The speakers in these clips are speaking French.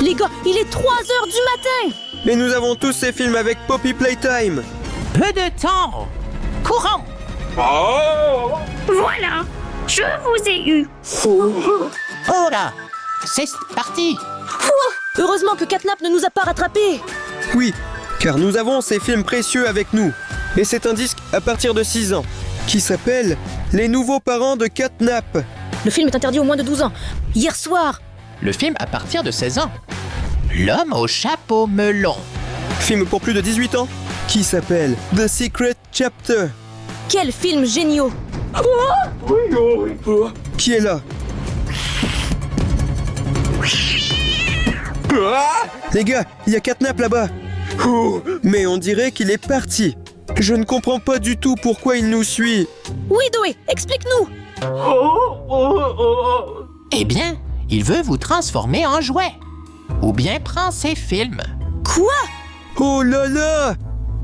Les gars, il est 3 heures du matin! Et nous avons tous ces films avec Poppy Playtime. Peu de temps. Courant. Voilà, je vous ai eu. Oh là, c'est parti. Heureusement que Catnap ne nous a pas rattrapés! Oui, car nous avons ces films précieux avec nous. Et c'est un disque à partir de 6 ans, qui s'appelle Les nouveaux parents de Catnap. Le film est interdit aux moins de 12 ans. Hier soir, Le film à partir de 16 ans. L'homme au chapeau melon. Film pour plus de 18 ans, qui s'appelle The Secret Chapter. quel film géniaux! Qui est là? Les gars, il y a Catnap là-bas. Mais on dirait qu'il est parti. Je ne comprends pas du tout pourquoi il nous suit. Oui, Doé, explique-nous! Eh bien, il veut vous transformer en jouet. Ou bien prend ses films. Quoi? Oh là là!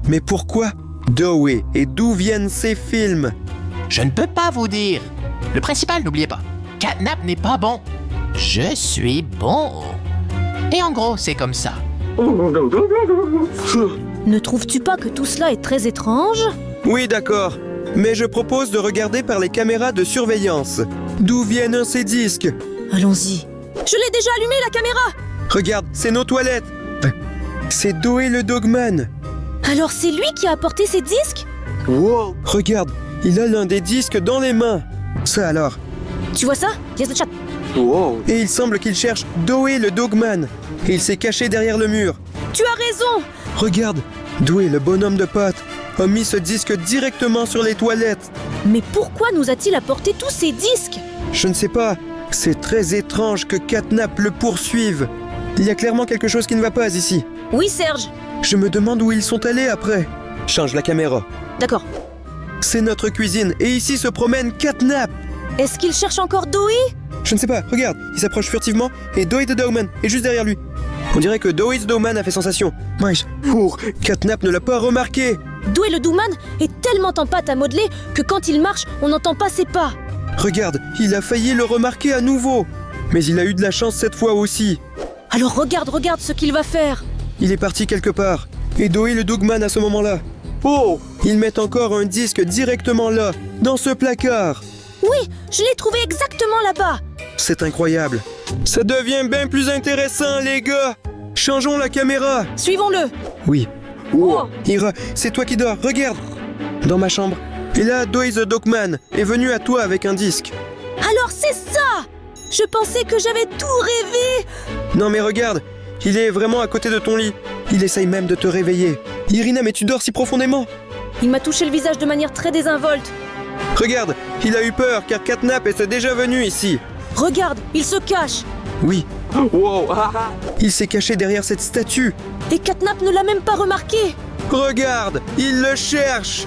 Mais pourquoi? Doé, et d'où viennent ces films? Je ne peux pas vous dire. Le principal, n'oubliez pas. Catnap n'est pas bon. Je suis bon. Et en gros, c'est comme ça. Ne trouves-tu pas que tout cela est très étrange? Oui, d'accord. Mais je propose de regarder par les caméras de surveillance. D'où viennent ces disques? Allons-y. Je l'ai déjà allumé, la caméra! Regarde, c'est nos toilettes. C'est Doé le Dogman. Alors c'est lui qui a apporté ces disques? Wow. Regarde, il a l'un des disques dans les mains. Ça alors. Tu vois ça? Yes, the chat. Et il semble qu'il cherche Doé le Dogman. Et il s'est caché derrière le mur. Tu as raison! Regarde, Doé le bonhomme de pâte a mis ce disque directement sur les toilettes. Mais pourquoi nous a-t-il apporté tous ces disques? Je ne sais pas. C'est très étrange que Catnap le poursuive. Il y a clairement quelque chose qui ne va pas ici. Oui, Serge. Je me demande où ils sont allés après. Change la caméra. D'accord. C'est notre cuisine et ici se promène Catnap. Est-ce qu'il cherche encore Doé? Je ne sais pas, regarde, il s'approche furtivement et Doé the Dogman est juste derrière lui. On dirait que Doé the Dogman a fait sensation. Wesh, Catnap ne l'a pas remarqué. Doé le Douman est tellement en pâte à modeler que quand il marche, on n'entend pas ses pas. Regarde, il a failli le remarquer à nouveau. Mais il a eu de la chance cette fois aussi. Alors regarde ce qu'il va faire. Il est parti quelque part. Et Doé le Dogman à ce moment-là. Oh! Ils mettent encore un disque directement là, dans ce placard. Oui, je l'ai trouvé exactement là-bas. C'est incroyable. Ça devient bien plus intéressant, les gars. Changeons la caméra. Suivons-le. Oui. Ira, c'est toi qui dors, regarde. Dans ma chambre. Et là, Doé the Dogman est venu à toi avec un disque. Alors c'est ça! Je pensais que j'avais tout rêvé. Non mais regarde, il est vraiment à côté de ton lit. Il essaye même de te réveiller. Irina, mais tu dors si profondément. Il m'a touché le visage de manière très désinvolte. Regarde, il a eu peur car Catnap est déjà venu ici. Regarde, il se cache. Oui. Il s'est caché derrière cette statue. Et Catnap ne l'a même pas remarqué. Regarde, il le cherche.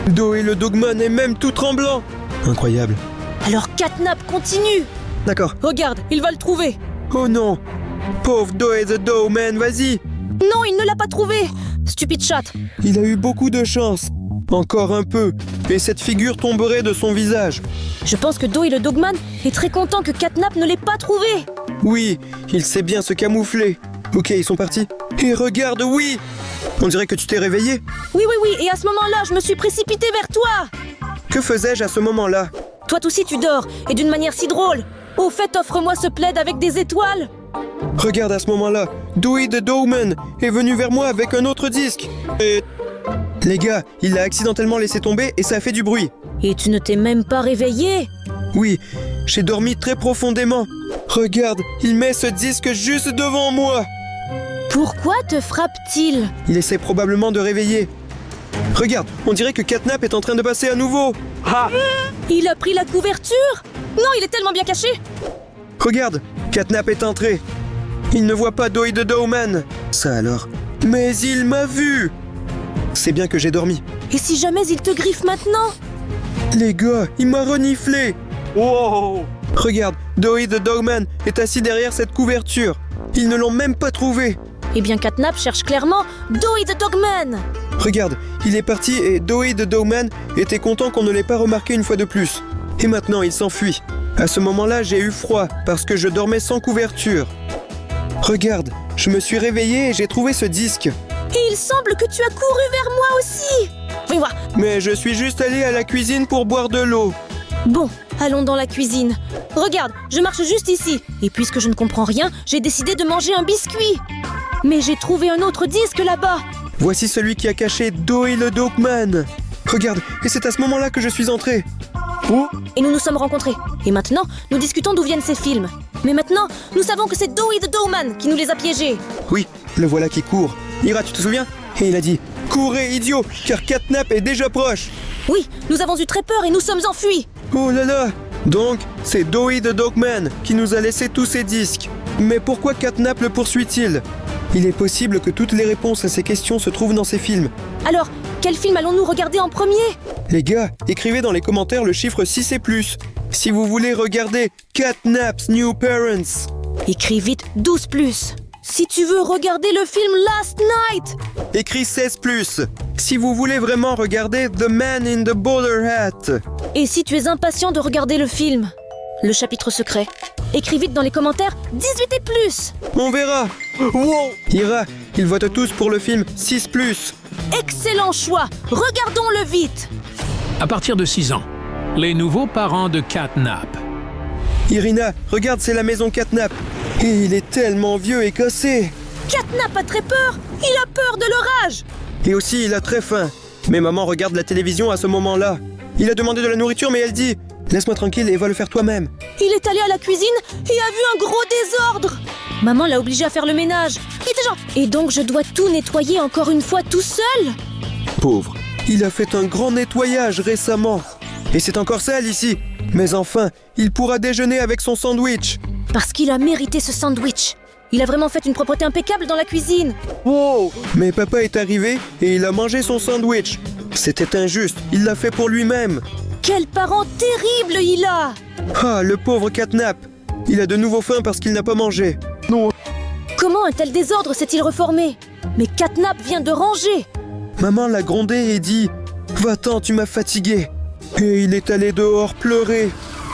Doé le Dogman est même tout tremblant. Incroyable. Alors Catnap continue. D'accord. Regarde, il va le trouver. Oh non. Pauvre Doé the Dogman, vas-y. Non, il ne l'a pas trouvé. Stupide chatte. Il a eu beaucoup de chance. Encore un peu. Et cette figure tomberait de son visage. Je pense que Doé le Dogman est très content que Catnap ne l'ait pas trouvé. Oui, il sait bien se camoufler. Ok, ils sont partis. Et regarde, oui. On dirait que tu t'es réveillé. Oui, et à ce moment-là, je me suis précipitée vers toi. Que faisais-je à ce moment-là? Toi aussi tu dors, et d'une manière si drôle. Au fait, offre-moi ce plaid avec des étoiles. Regarde à ce moment-là, Doé the Dogman est venu vers moi avec un autre disque. Et... Les gars, il l'a accidentellement laissé tomber et ça a fait du bruit. Et tu ne t'es même pas réveillé? Oui, j'ai dormi très profondément. Regarde, il met ce disque juste devant moi. Pourquoi te frappe-t-il? Il essaie probablement de réveiller. Regarde, on dirait que Catnap est en train de passer à nouveau. Il a pris la couverture? Non, il est tellement bien caché. Regarde, Catnap est entré. Il ne voit pas Doé the Dogman. Ça alors. Mais il m'a vu. C'est bien que j'ai dormi. Et si jamais il te griffe maintenant? Les gars, il m'a reniflé. Wow. Regarde, Doé the Dogman est assis derrière cette couverture. Ils ne l'ont même pas trouvé. Eh bien, Catnap cherche clairement Doé the Dogman. Regarde, il est parti et Doé the Dogman était content qu'on ne l'ait pas remarqué une fois de plus. Et maintenant, il s'enfuit. À ce moment-là, j'ai eu froid parce que je dormais sans couverture. Regarde, je me suis réveillé et j'ai trouvé ce disque. Et il semble que tu as couru vers moi aussi. Voyons voir. Mais je suis juste allé à la cuisine pour boire de l'eau. Bon, allons dans la cuisine. Regarde, je marche juste ici. Et puisque je ne comprends rien, j'ai décidé de manger un biscuit. Mais j'ai trouvé un autre disque là-bas. Voici celui qui a caché Doe le Dogman. Regarde, et c'est à ce moment-là que je suis entré. Oh, Et nous nous sommes rencontrés. Et maintenant, nous discutons d'où viennent ces films. Mais maintenant, nous savons que c'est Doe the Dogman qui nous les a piégés. oui, le voilà qui court. Ira, tu te souviens? Et il a dit « Courez, idiot, car Catnap est déjà proche !» Oui, nous avons eu très peur et nous sommes enfuis. Oh là là! Donc, c'est Doe the Dogman qui nous a laissé tous ces disques. Mais pourquoi Catnap le poursuit-il? Il est possible que toutes les réponses à ces questions se trouvent dans ces films. Alors, quel film allons-nous regarder en premier? Les gars, écrivez dans les commentaires le chiffre 6 et plus. Si vous voulez regarder Catnap's New Parents. Écris vite 12+. Si tu veux regarder le film Last Night. Écris 16 plus. Si vous voulez vraiment regarder The Man in the Bowler Hat. Et si tu es impatient de regarder le film, le chapitre secret, écris vite dans les commentaires 18 et plus. On verra. Wow. Ira, ils votent tous pour le film 6 plus. Excellent choix. Regardons-le vite. À partir de 6 ans, les nouveaux parents de Catnap. Irina, regarde, c'est la maison Catnap. Et il est tellement vieux et cassé. Catnap a très peur. Il a peur de l'orage. Et aussi, il a très faim. Mais maman regarde la télévision à ce moment-là. Il a demandé de la nourriture, mais elle dit « Laisse-moi tranquille et va le faire toi-même. Il est allé à la cuisine et a vu un gros désordre. Maman l'a obligé à faire le ménage. Et donc je dois tout nettoyer encore une fois tout seul. » Pauvre. Il a fait un grand nettoyage récemment. Et c'est encore sale ici. Mais enfin, il pourra déjeuner avec son sandwich. Parce qu'il a mérité ce sandwich. Il a vraiment fait une propreté impeccable dans la cuisine. Wow. Mais papa est arrivé et il a mangé son sandwich. C'était injuste, il l'a fait pour lui-même. Quel parent terrible il a. Ah, le pauvre Catnap. Il a de nouveau faim parce qu'il n'a pas mangé. Comment un tel désordre s'est-il reformé? Mais Catnap vient de ranger. Maman l'a grondé et dit « Va-t'en, tu m'as fatigué !» Et il est allé dehors pleurer.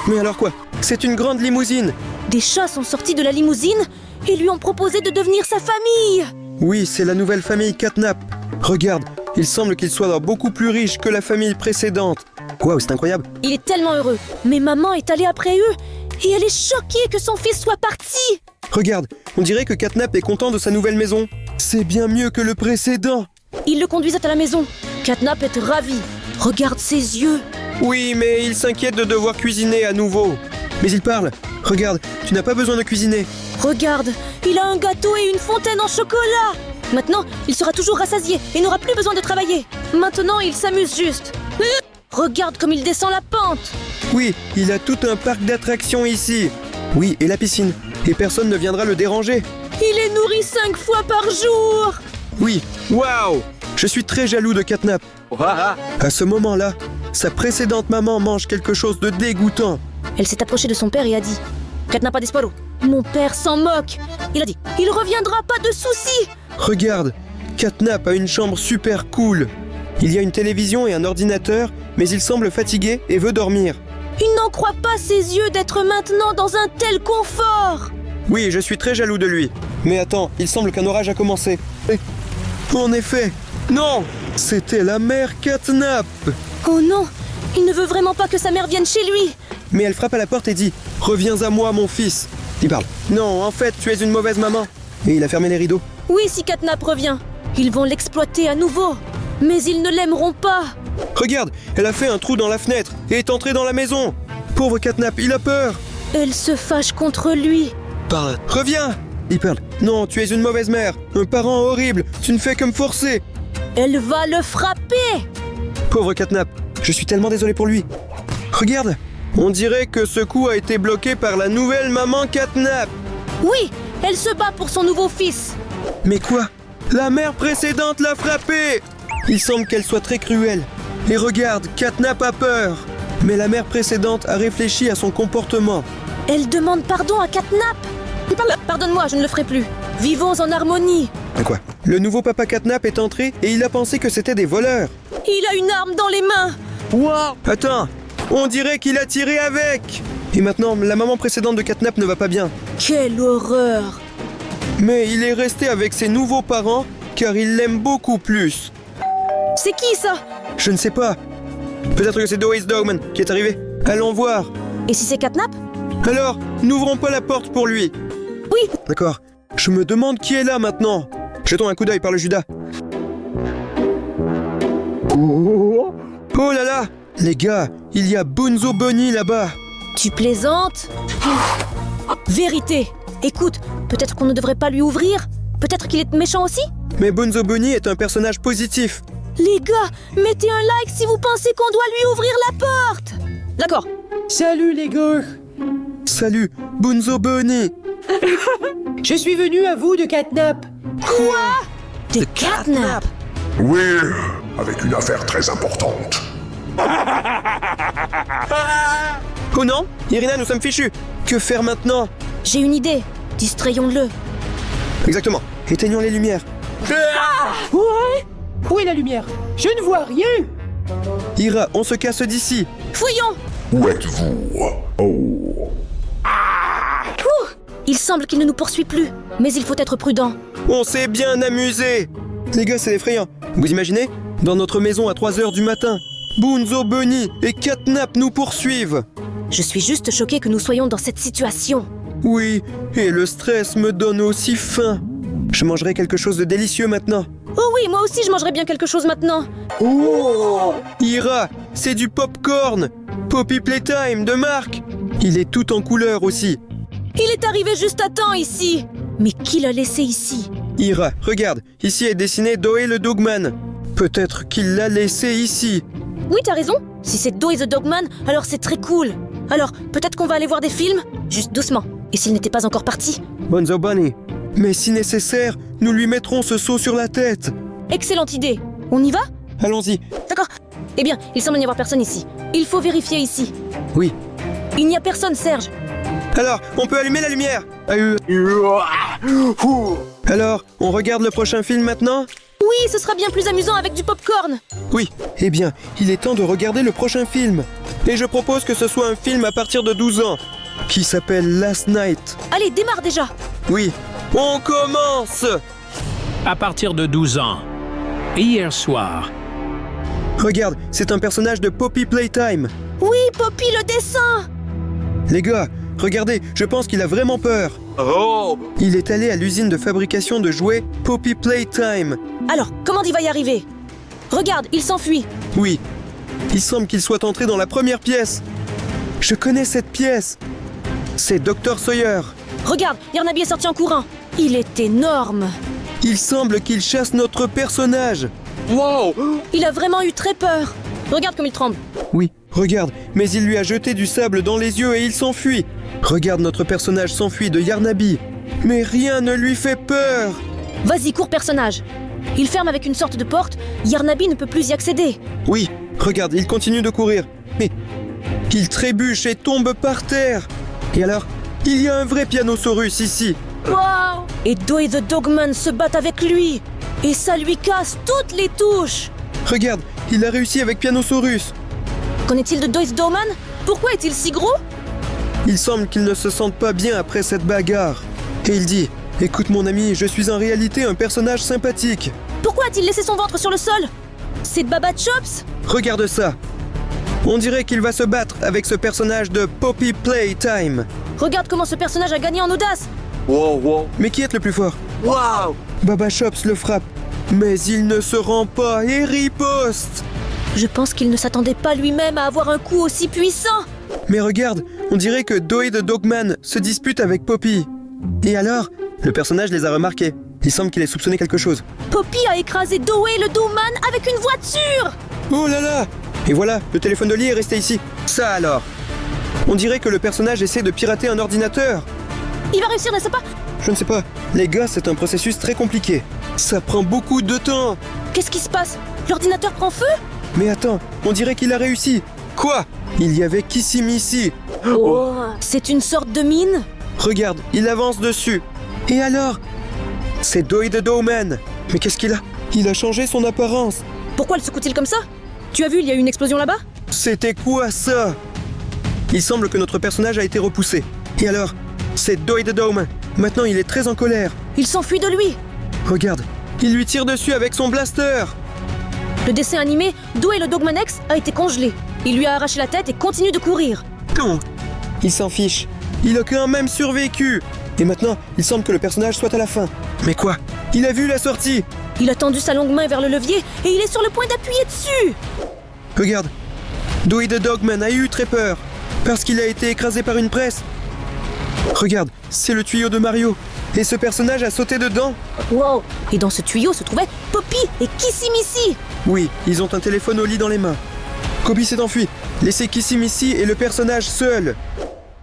Mais alors quoi? C'est une grande limousine. Des chats sont sortis de la limousine et lui ont proposé de devenir sa famille. Oui, c'est la nouvelle famille Catnap. Regarde, il semble qu'il soit beaucoup plus riche que la famille précédente. Waouh, c'est incroyable. Il est tellement heureux. Mais maman est allée après eux et elle est choquée que son fils soit parti. Regarde, on dirait que Catnap est content de sa nouvelle maison. C'est bien mieux que le précédent. Ils le conduisent à la maison. Catnap est ravi. Regarde ses yeux. Oui, mais il s'inquiète de devoir cuisiner à nouveau. Mais il parle. Regarde, tu n'as pas besoin de cuisiner. Regarde, il a un gâteau et une fontaine en chocolat. Maintenant, il sera toujours rassasié et n'aura plus besoin de travailler. Maintenant, il s'amuse juste. Regarde comme il descend la pente. Oui, il a tout un parc d'attractions ici. Oui, et la piscine. Et personne ne viendra le déranger. Il est nourri 5 fois par jour. Oui, waouh! Je suis très jaloux de Catnap. À ce moment-là, sa précédente maman mange quelque chose de dégoûtant. Elle s'est approchée de son père et a dit « Catnap a disparu !» Mon père s'en moque. Il a dit « Il reviendra, pas de soucis !» Regarde, Catnap a une chambre super cool. Il y a une télévision et un ordinateur, mais il semble fatigué et veut dormir. Il n'en croit pas ses yeux d'être maintenant dans un tel confort. Oui, je suis très jaloux de lui. Mais attends, il semble qu'un orage a commencé. En effet, non! C'était la mère Catnap! Oh non, il ne veut vraiment pas que sa mère vienne chez lui. Mais elle frappe à la porte et dit « Reviens à moi, mon fils !» Il parle « Non, en fait, tu es une mauvaise maman !» Et il a fermé les rideaux. Oui, si Catnap revient, ils vont l'exploiter à nouveau. Mais ils ne l'aimeront pas. Regarde, elle a fait un trou dans la fenêtre et est entrée dans la maison. Pauvre Catnap, il a peur. Elle se fâche contre lui. Parle. Reviens. Il parle. Non, tu es une mauvaise mère, un parent horrible, tu ne fais que me forcer. Elle va le frapper. Pauvre Catnap, je suis tellement désolé pour lui. Regarde, on dirait que ce coup a été bloqué par la nouvelle maman Catnap. Oui, elle se bat pour son nouveau fils. Mais quoi? La mère précédente l'a frappé. Il semble qu'elle soit très cruelle. Et regarde, Catnap a peur. Mais la mère précédente a réfléchi à son comportement. Elle demande pardon à Catnap. Pardonne-moi, je ne le ferai plus. Vivons en harmonie. Quoi? Le nouveau papa Catnap est entré et il a pensé que c'était des voleurs. Il a une arme dans les mains. Wow! Attends, on dirait qu'il a tiré avec. Et maintenant, la maman précédente de Catnap ne va pas bien. Quelle horreur. Mais il est resté avec ses nouveaux parents car il l'aime beaucoup plus. C'est qui ça? Je ne sais pas. Peut-être que c'est Doris Dogman qui est arrivé. Allons voir. Et si c'est Catnap? Alors, n'ouvrons pas la porte pour lui. Oui. D'accord. Je me demande qui est là maintenant. Jetons un coup d'œil par le Judas. Oh là là! Les gars, il y a Bunzo Bunny là-bas. Tu plaisantes? Vérité. Écoute, peut-être qu'on ne devrait pas lui ouvrir? Peut-être qu'il est méchant aussi? Mais Bunzo Bunny est un personnage positif. Les gars, mettez un like si vous pensez qu'on doit lui ouvrir la porte. D'accord. Salut les gars! Salut, Bunzo Bunny. Je suis venu à vous de Catnap. De Catnap. Oui, avec une affaire très importante. Oh non, Irina, nous sommes fichus. Que faire maintenant? J'ai une idée. Distrayons-le. Exactement. Éteignons les lumières. Ouais? Où est la lumière? Je ne vois rien! Ira, on se casse d'ici. Fouillons. Où êtes-vous? Oh. Il semble qu'il ne nous poursuit plus, mais il faut être prudent. On s'est bien amusé. Les gars, c'est effrayant. Vous imaginez? Dans notre maison à 3h du matin, Bunzo Bunny et Catnap nous poursuivent. Je suis juste choquée que nous soyons dans cette situation. Oui, et le stress me donne aussi faim. Je mangerai quelque chose de délicieux maintenant. Oh oui, moi aussi je mangerais bien quelque chose maintenant. Ira, c'est du popcorn. Poppy Playtime de marque. Il est tout en couleur aussi. Il est arrivé juste à temps ici. Mais qui l'a laissé ici? Ira, regarde, ici est dessiné Doe le Dogman. Peut-être qu'il l'a laissé ici. Oui, t'as raison. Si c'est Doe the Dogman, alors c'est très cool. Alors, peut-être qu'on va aller voir des films? Juste doucement. Et s'il n'était pas encore parti? Bunzo Bunny. Mais si nécessaire, nous lui mettrons ce seau sur la tête. Excellente idée. On y va? Allons-y. D'accord. Eh bien, il semble n'y avoir personne ici. Il faut vérifier ici. Oui. Il n'y a personne, Serge. Alors, on peut allumer la lumière. Alors, on regarde le prochain film maintenant? Oui, ce sera bien plus amusant avec du popcorn. Oui. Eh bien, il est temps de regarder le prochain film. Et je propose que ce soit un film à partir de 12 ans, qui s'appelle Last Night. Allez, démarre déjà. Oui. On commence! À partir de 12 ans. Hier soir. Regarde, c'est un personnage de Poppy Playtime. Oui, Poppy, le dessin. Les gars, regardez, je pense qu'il a vraiment peur. Oh! Il est allé à l'usine de fabrication de jouets Poppy Playtime. Alors, comment il va y arriver? Regarde, il s'enfuit. Oui. Il semble qu'il soit entré dans la première pièce. Je connais cette pièce. C'est Dr. Sawyer. Regarde, Yarnaby est sorti en courant. Il est énorme. Il semble qu'il chasse notre personnage. Il a vraiment eu très peur. Regarde comme il tremble. Oui, regarde, mais il lui a jeté du sable dans les yeux et il s'enfuit. Regarde, notre personnage s'enfuit de Yarnaby. Mais rien ne lui fait peur. Vas-y, cours personnage. Il ferme avec une sorte de porte. Yarnaby ne peut plus y accéder. Oui, regarde, il continue de courir. Mais il trébuche et tombe par terre. Et alors, il y a un vrai Pianosaurus ici. Wow! Et Doe the Dogman se bat avec lui. Et ça lui casse toutes les touches. Regarde, il a réussi avec Pianosaurus. Qu'en est-il de Doe the Dogman? Pourquoi est-il si gros? Il semble qu'il ne se sente pas bien après cette bagarre. Et il dit, écoute mon ami, je suis en réalité un personnage sympathique. Pourquoi a-t-il laissé son ventre sur le sol? C'est Baba Chops? Regarde ça. On dirait qu'il va se battre avec ce personnage de Poppy Playtime. Regarde comment ce personnage a gagné en audace. Mais qui est le plus fort? Baba Chops le frappe. Mais il ne se rend pas et riposte. Je pense qu'il ne s'attendait pas lui-même à avoir un coup aussi puissant. Mais regarde, on dirait que Doe the Dogman se dispute avec Poppy. Et alors, le personnage les a remarqués. Il semble qu'il ait soupçonné quelque chose. Poppy a écrasé Doe le Dogman avec une voiture. Oh là là! Et voilà, le téléphone de Lee est resté ici. Ça alors! On dirait que le personnage essaie de pirater un ordinateur. Il va réussir, n'est-ce pas? Je ne sais pas. Les gars, c'est un processus très compliqué. Ça prend beaucoup de temps. Qu'est-ce qui se passe? L'ordinateur prend feu? Mais attends, on dirait qu'il a réussi. Quoi? Il y avait Kissimisi. C'est une sorte de mine? Regarde, il avance dessus. Et alors? C'est Doe the Dogman. Mais qu'est-ce qu'il a? Il a changé son apparence. Pourquoi le secoue-t-il comme ça? Tu as vu, il y a eu une explosion là-bas? C'était quoi ça? Il semble que notre personnage a été repoussé. Et alors? C'est Doe the Dogman. Maintenant, il est très en colère. Il s'enfuit de lui. Regarde, il lui tire dessus avec son blaster. Le dessin animé Doe le Dogman X a été congelé. Il lui a arraché la tête et continue de courir. Non. Il s'en fiche. Il a quand même survécu. Et maintenant, il semble que le personnage soit à la fin. Mais quoi? Il a vu la sortie. Il a tendu sa longue main vers le levier et il est sur le point d'appuyer dessus. Regarde. Doe the Dogman a eu très peur. Parce qu'il a été écrasé par une presse. Regarde, c'est le tuyau de Mario. Et ce personnage a sauté dedans. Wow. Et dans ce tuyau se trouvaient Poppy et Kissy Missy. Oui, ils ont un téléphone au lit dans les mains. Kobe s'est enfui. Laissez Kissy Missy et le personnage seul.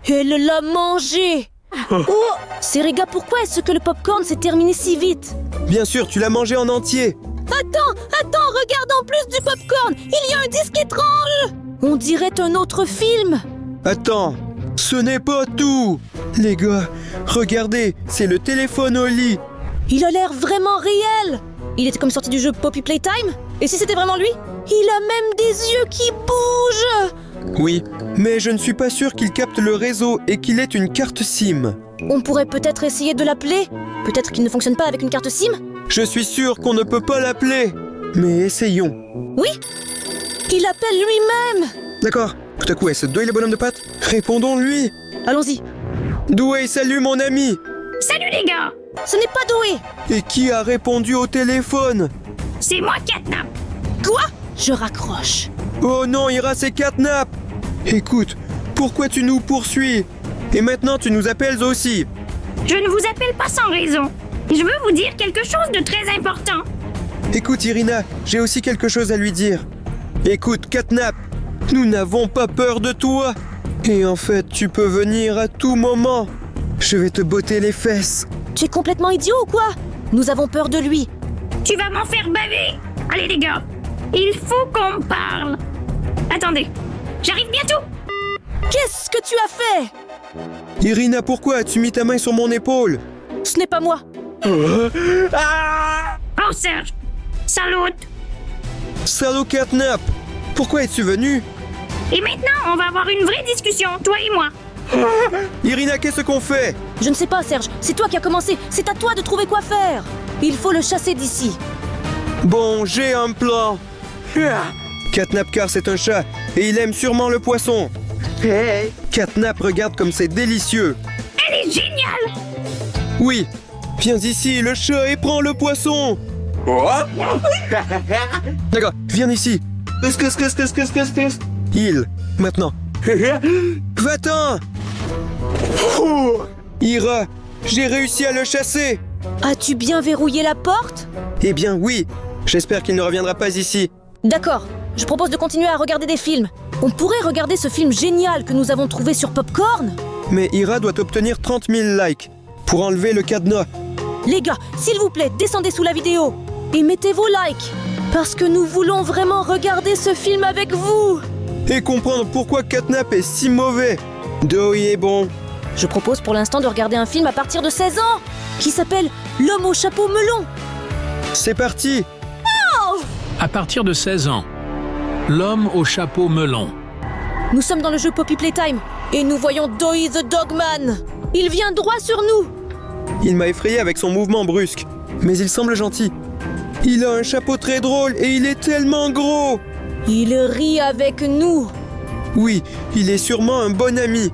Elle l'a mangé. Oh, Seriga, pourquoi est-ce que le popcorn s'est terminé si vite? Bien sûr, tu l'as mangé en entier. Attends, regarde en plus du popcorn. Il y a un disque étrange. On dirait un autre film. Attends, ce n'est pas tout. Les gars, regardez, c'est le téléphone au lit. Il a l'air vraiment réel. Il était comme sorti du jeu Poppy Playtime. Et si c'était vraiment lui? Il a même des yeux qui bougent. Oui, mais je ne suis pas sûr qu'il capte le réseau et qu'il ait une carte SIM. On pourrait peut-être essayer de l'appeler. Peut-être qu'il ne fonctionne pas avec une carte SIM. Je suis sûr qu'on ne peut pas l'appeler. Mais essayons. Oui, il appelle lui-même. D'accord. Tout à coup, est-ce Doe le bonhomme de pâte? Répondons-lui. Allons-y. Doe, salut mon ami. Salut les gars! Ce n'est pas Doe. Et qui a répondu au téléphone? C'est moi, Catnap! Quoi? Je raccroche. Oh non, Ira, c'est Catnap. Écoute, pourquoi tu nous poursuis? Et maintenant, tu nous appelles aussi. Je ne vous appelle pas sans raison. Je veux vous dire quelque chose de très important. Écoute, Irina, j'ai aussi quelque chose à lui dire. Écoute, Catnap, nous n'avons pas peur de toi. Et en fait, tu peux venir à tout moment. Je vais te botter les fesses. Tu es complètement idiot ou quoi? Nous avons peur de lui. Tu vas m'en faire baver! Allez les gars, il faut qu'on parle. Attendez, j'arrive bientôt! Qu'est-ce que tu as fait? Irina, pourquoi as-tu mis ta main sur mon épaule? Ce n'est pas moi. Oh Serge! Salut! Salaud Catnap! Pourquoi es-tu venu? Et maintenant, on va avoir une vraie discussion, toi et moi. Irina, qu'est-ce qu'on fait? Je ne sais pas, Serge. C'est toi qui as commencé. C'est à toi de trouver quoi faire. Il faut le chasser d'ici. Bon, j'ai un plan. Catnap car c'est un chat et il aime sûrement le poisson. Catnap, regarde comme c'est délicieux. Elle est géniale! Oui, viens ici, le chat, et prends le poisson. D'accord, viens ici. Il, maintenant. Va-t'en. Ira, j'ai réussi à le chasser. As-tu bien verrouillé la porte? Eh bien oui, j'espère qu'il ne reviendra pas ici. D'accord. Je propose de continuer à regarder des films. On pourrait regarder ce film génial que nous avons trouvé sur Popcorn. Mais Ira doit obtenir 30 000 likes pour enlever le cadenas. Les gars, s'il vous plaît, descendez sous la vidéo. Et mettez vos likes. Parce que nous voulons vraiment regarder ce film avec vous. Et comprendre pourquoi Catnap est si mauvais. Doe est bon. Je propose pour l'instant de regarder un film à partir de 16 ans qui s'appelle L'homme au chapeau melon. C'est parti. À partir de 16 ans, l'homme au chapeau melon. Nous sommes dans le jeu Poppy Playtime et nous voyons Doe the Dogman. Il vient droit sur nous. Il m'a effrayé avec son mouvement brusque, mais il semble gentil. Il a un chapeau très drôle et il est tellement gros. Il rit avec nous. Oui, il est sûrement un bon ami.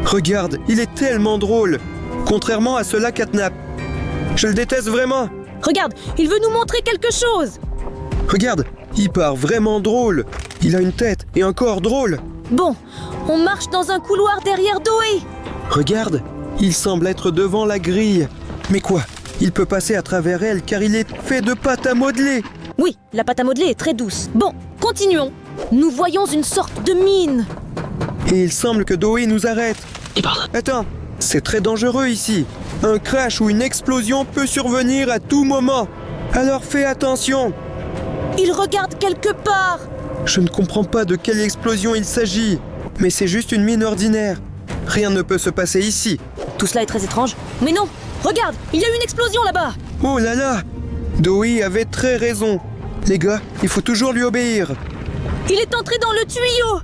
Regarde, il est tellement drôle. Contrairement à cela Catnap. Je le déteste vraiment. Regarde, il veut nous montrer quelque chose. Regarde, il part vraiment drôle. Il a une tête et un corps drôle. Bon, on marche dans un couloir derrière Doe. Regarde, il semble être devant la grille. Mais quoi? Il peut passer à travers elle car il est fait de pâte à modeler. Oui, la pâte à modeler est très douce. Bon, continuons. Nous voyons une sorte de mine. Et il semble que Doe nous arrête. Attends, c'est très dangereux ici. Un crash ou une explosion peut survenir à tout moment. Alors fais attention. Il regarde quelque part. Je ne comprends pas de quelle explosion il s'agit. Mais c'est juste une mine ordinaire. Rien ne peut se passer ici. Tout cela est très étrange. Mais non, regarde, il y a eu une explosion là-bas. Oh là là! Doe avait très raison. Les gars, il faut toujours lui obéir. Il est entré dans le tuyau.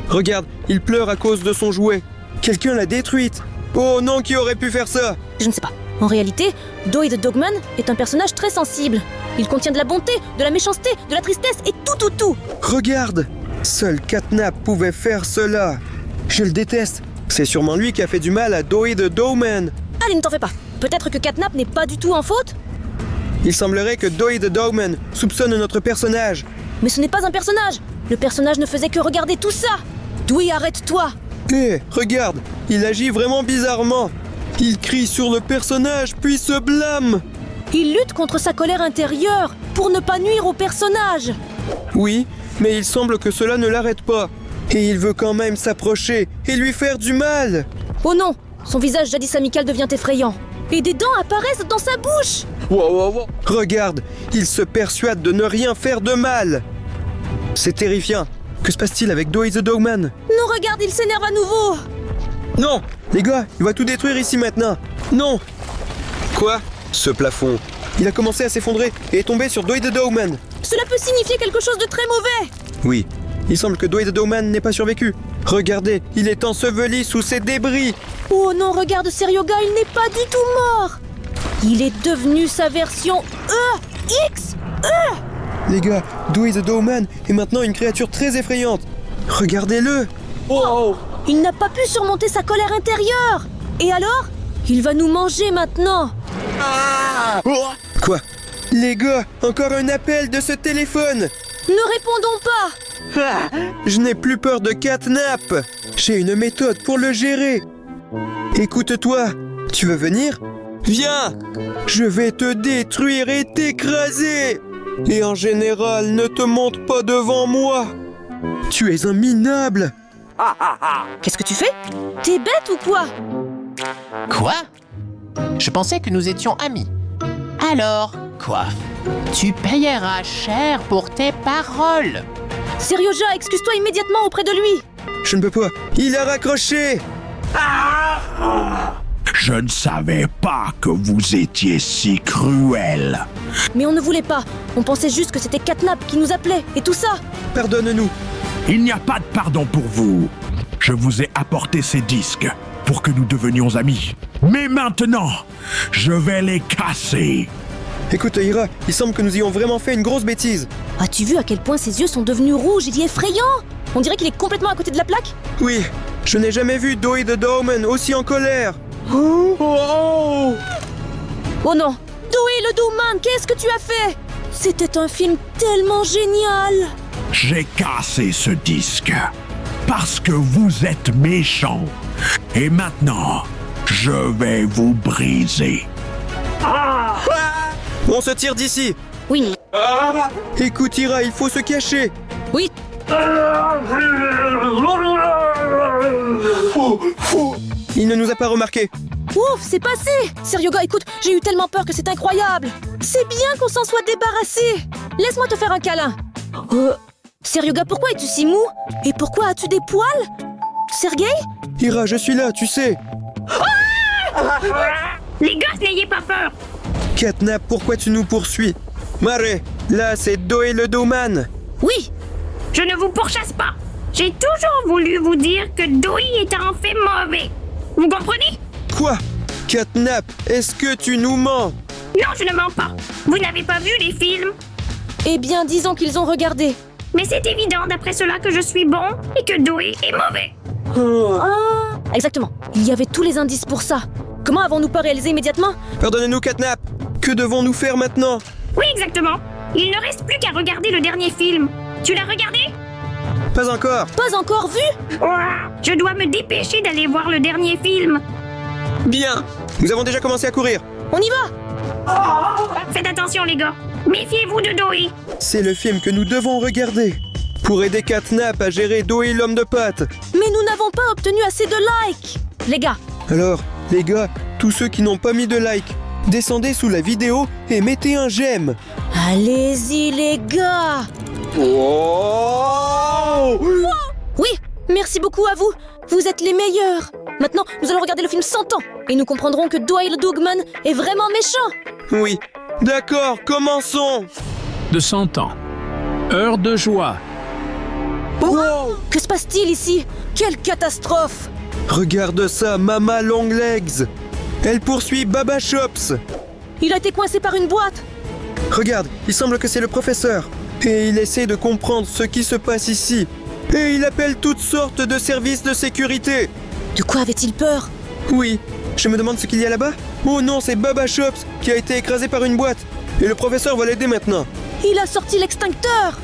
Regarde, il pleure à cause de son jouet. Quelqu'un l'a détruite. Oh non, qui aurait pu faire ça? Je ne sais pas. En réalité, Doe the Dogman est un personnage très sensible. Il contient de la bonté, de la méchanceté, de la tristesse et tout. Regarde! Seul Catnap pouvait faire cela. Je le déteste. C'est sûrement lui qui a fait du mal à Doe the Dogman. Allez, ne t'en fais pas. Peut-être que Catnap n'est pas du tout en faute? Il semblerait que Doe the Dogman soupçonne notre personnage. Mais ce n'est pas un personnage. Le personnage ne faisait que regarder tout ça. Doe, arrête-toi. Hé, regarde, il agit vraiment bizarrement. Il crie sur le personnage puis se blâme. Il lutte contre sa colère intérieure pour ne pas nuire au personnage. Oui, mais il semble que cela ne l'arrête pas. Et il veut quand même s'approcher et lui faire du mal. Oh non, son visage jadis amical devient effrayant. Et des dents apparaissent dans sa bouche. Regarde, il se persuade de ne rien faire de mal. C'est terrifiant. Que se passe-t-il avec Doe the Dogman? Non, regarde, il s'énerve à nouveau. Non! Les gars, il va tout détruire ici maintenant. Non! Quoi? Ce plafond. Il a commencé à s'effondrer et est tombé sur Doe the Dogman. Cela peut signifier quelque chose de très mauvais. Oui, il semble que Doe the Dogman n'ait pas survécu. Regardez, il est enseveli sous ces débris. Oh non, regarde Seryoga, il n'est pas du tout mort. Il est devenu sa version EX. Les gars, Doe the Dogman est maintenant une créature très effrayante. Regardez-le. Il n'a pas pu surmonter sa colère intérieure. Et alors? Il va nous manger maintenant. Quoi? Les gars, encore un appel de ce téléphone. Ne répondons pas. Je n'ai plus peur de Catnap. J'ai une méthode pour le gérer. Écoute-toi, tu veux venir? Viens! Je vais te détruire et t'écraser. Et en général, ne te monte pas devant moi. Tu es un minable. Qu'est-ce que tu fais? T'es bête ou quoi? Quoi? Je pensais que nous étions amis. Alors, quoi? Tu payeras cher pour tes paroles. Seryoja, excuse-toi immédiatement auprès de lui. Je ne peux pas. Il a raccroché. Je ne savais pas que vous étiez si cruel. Mais on ne voulait pas. On pensait juste que c'était Catnap qui nous appelait et tout ça. Pardonne-nous. Il n'y a pas de pardon pour vous. Je vous ai apporté ces disques pour que nous devenions amis. Mais maintenant, je vais les casser. Écoute, Ira, il semble que nous ayons vraiment fait une grosse bêtise. As-tu vu à quel point ses yeux sont devenus rouges et effrayants? On dirait qu'il est complètement à côté de la plaque. Oui, je n'ai jamais vu Doe the Dogman aussi en colère. Oh non! Doe le Dogman, qu'est-ce que tu as fait? C'était un film tellement génial! J'ai cassé ce disque parce que vous êtes méchants. Et maintenant, je vais vous briser. On se tire d'ici. Oui. Écoute, Ira, il faut se cacher. Oui. Il ne nous a pas remarqué. Ouf, c'est passé! Seryoga, écoute, j'ai eu tellement peur que c'est incroyable! C'est bien qu'on s'en soit débarrassé! Laisse-moi te faire un câlin! Seryoga, pourquoi es-tu si mou? Et pourquoi as-tu des poils? Sergei? Ira, je suis là, tu sais. Les gosses, n'ayez pas peur. Catnap, pourquoi tu nous poursuis? Mare, là, c'est Doe le Dogman. Oui! Je ne vous pourchasse pas. J'ai toujours voulu vous dire que Doe est un fait mauvais. Vous comprenez? Quoi? Catnap, est-ce que tu nous mens? Non, je ne mens pas. Vous n'avez pas vu les films? Eh bien, disons qu'ils ont regardé. Mais c'est évident d'après cela que je suis bon et que Doe est mauvais. Exactement. Il y avait tous les indices pour ça. Comment avons-nous pas réalisé immédiatement? Pardonnez-nous, Catnap. Que devons-nous faire maintenant? Oui, exactement. Il ne reste plus qu'à regarder le dernier film. Tu l'as regardé? Pas encore. Pas encore vu? Je dois me dépêcher d'aller voir le dernier film. Bien. Nous avons déjà commencé à courir. On y va! Faites attention, les gars. Méfiez-vous de Doe. C'est le film que nous devons regarder. Pour aider Catnap à gérer Doe l'homme de pâte. Mais nous n'avons pas obtenu assez de likes! Les gars, Alors, les gars, tous ceux qui n'ont pas mis de like, descendez sous la vidéo et mettez un j'aime. allez-y les gars! Oui, merci beaucoup à vous. Vous êtes les meilleurs. Maintenant, nous allons regarder le film 100 ans et nous comprendrons que Doe le Dogman est vraiment méchant. Oui. D'accord, commençons. De 100 ans. Heure de joie. Que se passe-t-il ici? Quelle catastrophe! Regarde ça, Mama Longlegs. Elle poursuit Baba Shops. Il a été coincé par une boîte. Regarde, il semble que c'est le professeur. Et il essaie de comprendre ce qui se passe ici. Et il appelle toutes sortes de services de sécurité. De quoi avait-il peur? Oui, je me demande ce qu'il y a là-bas. Oh non, c'est Baba Shops qui a été écrasé par une boîte. Et le professeur va l'aider maintenant. Il a sorti l'extincteur.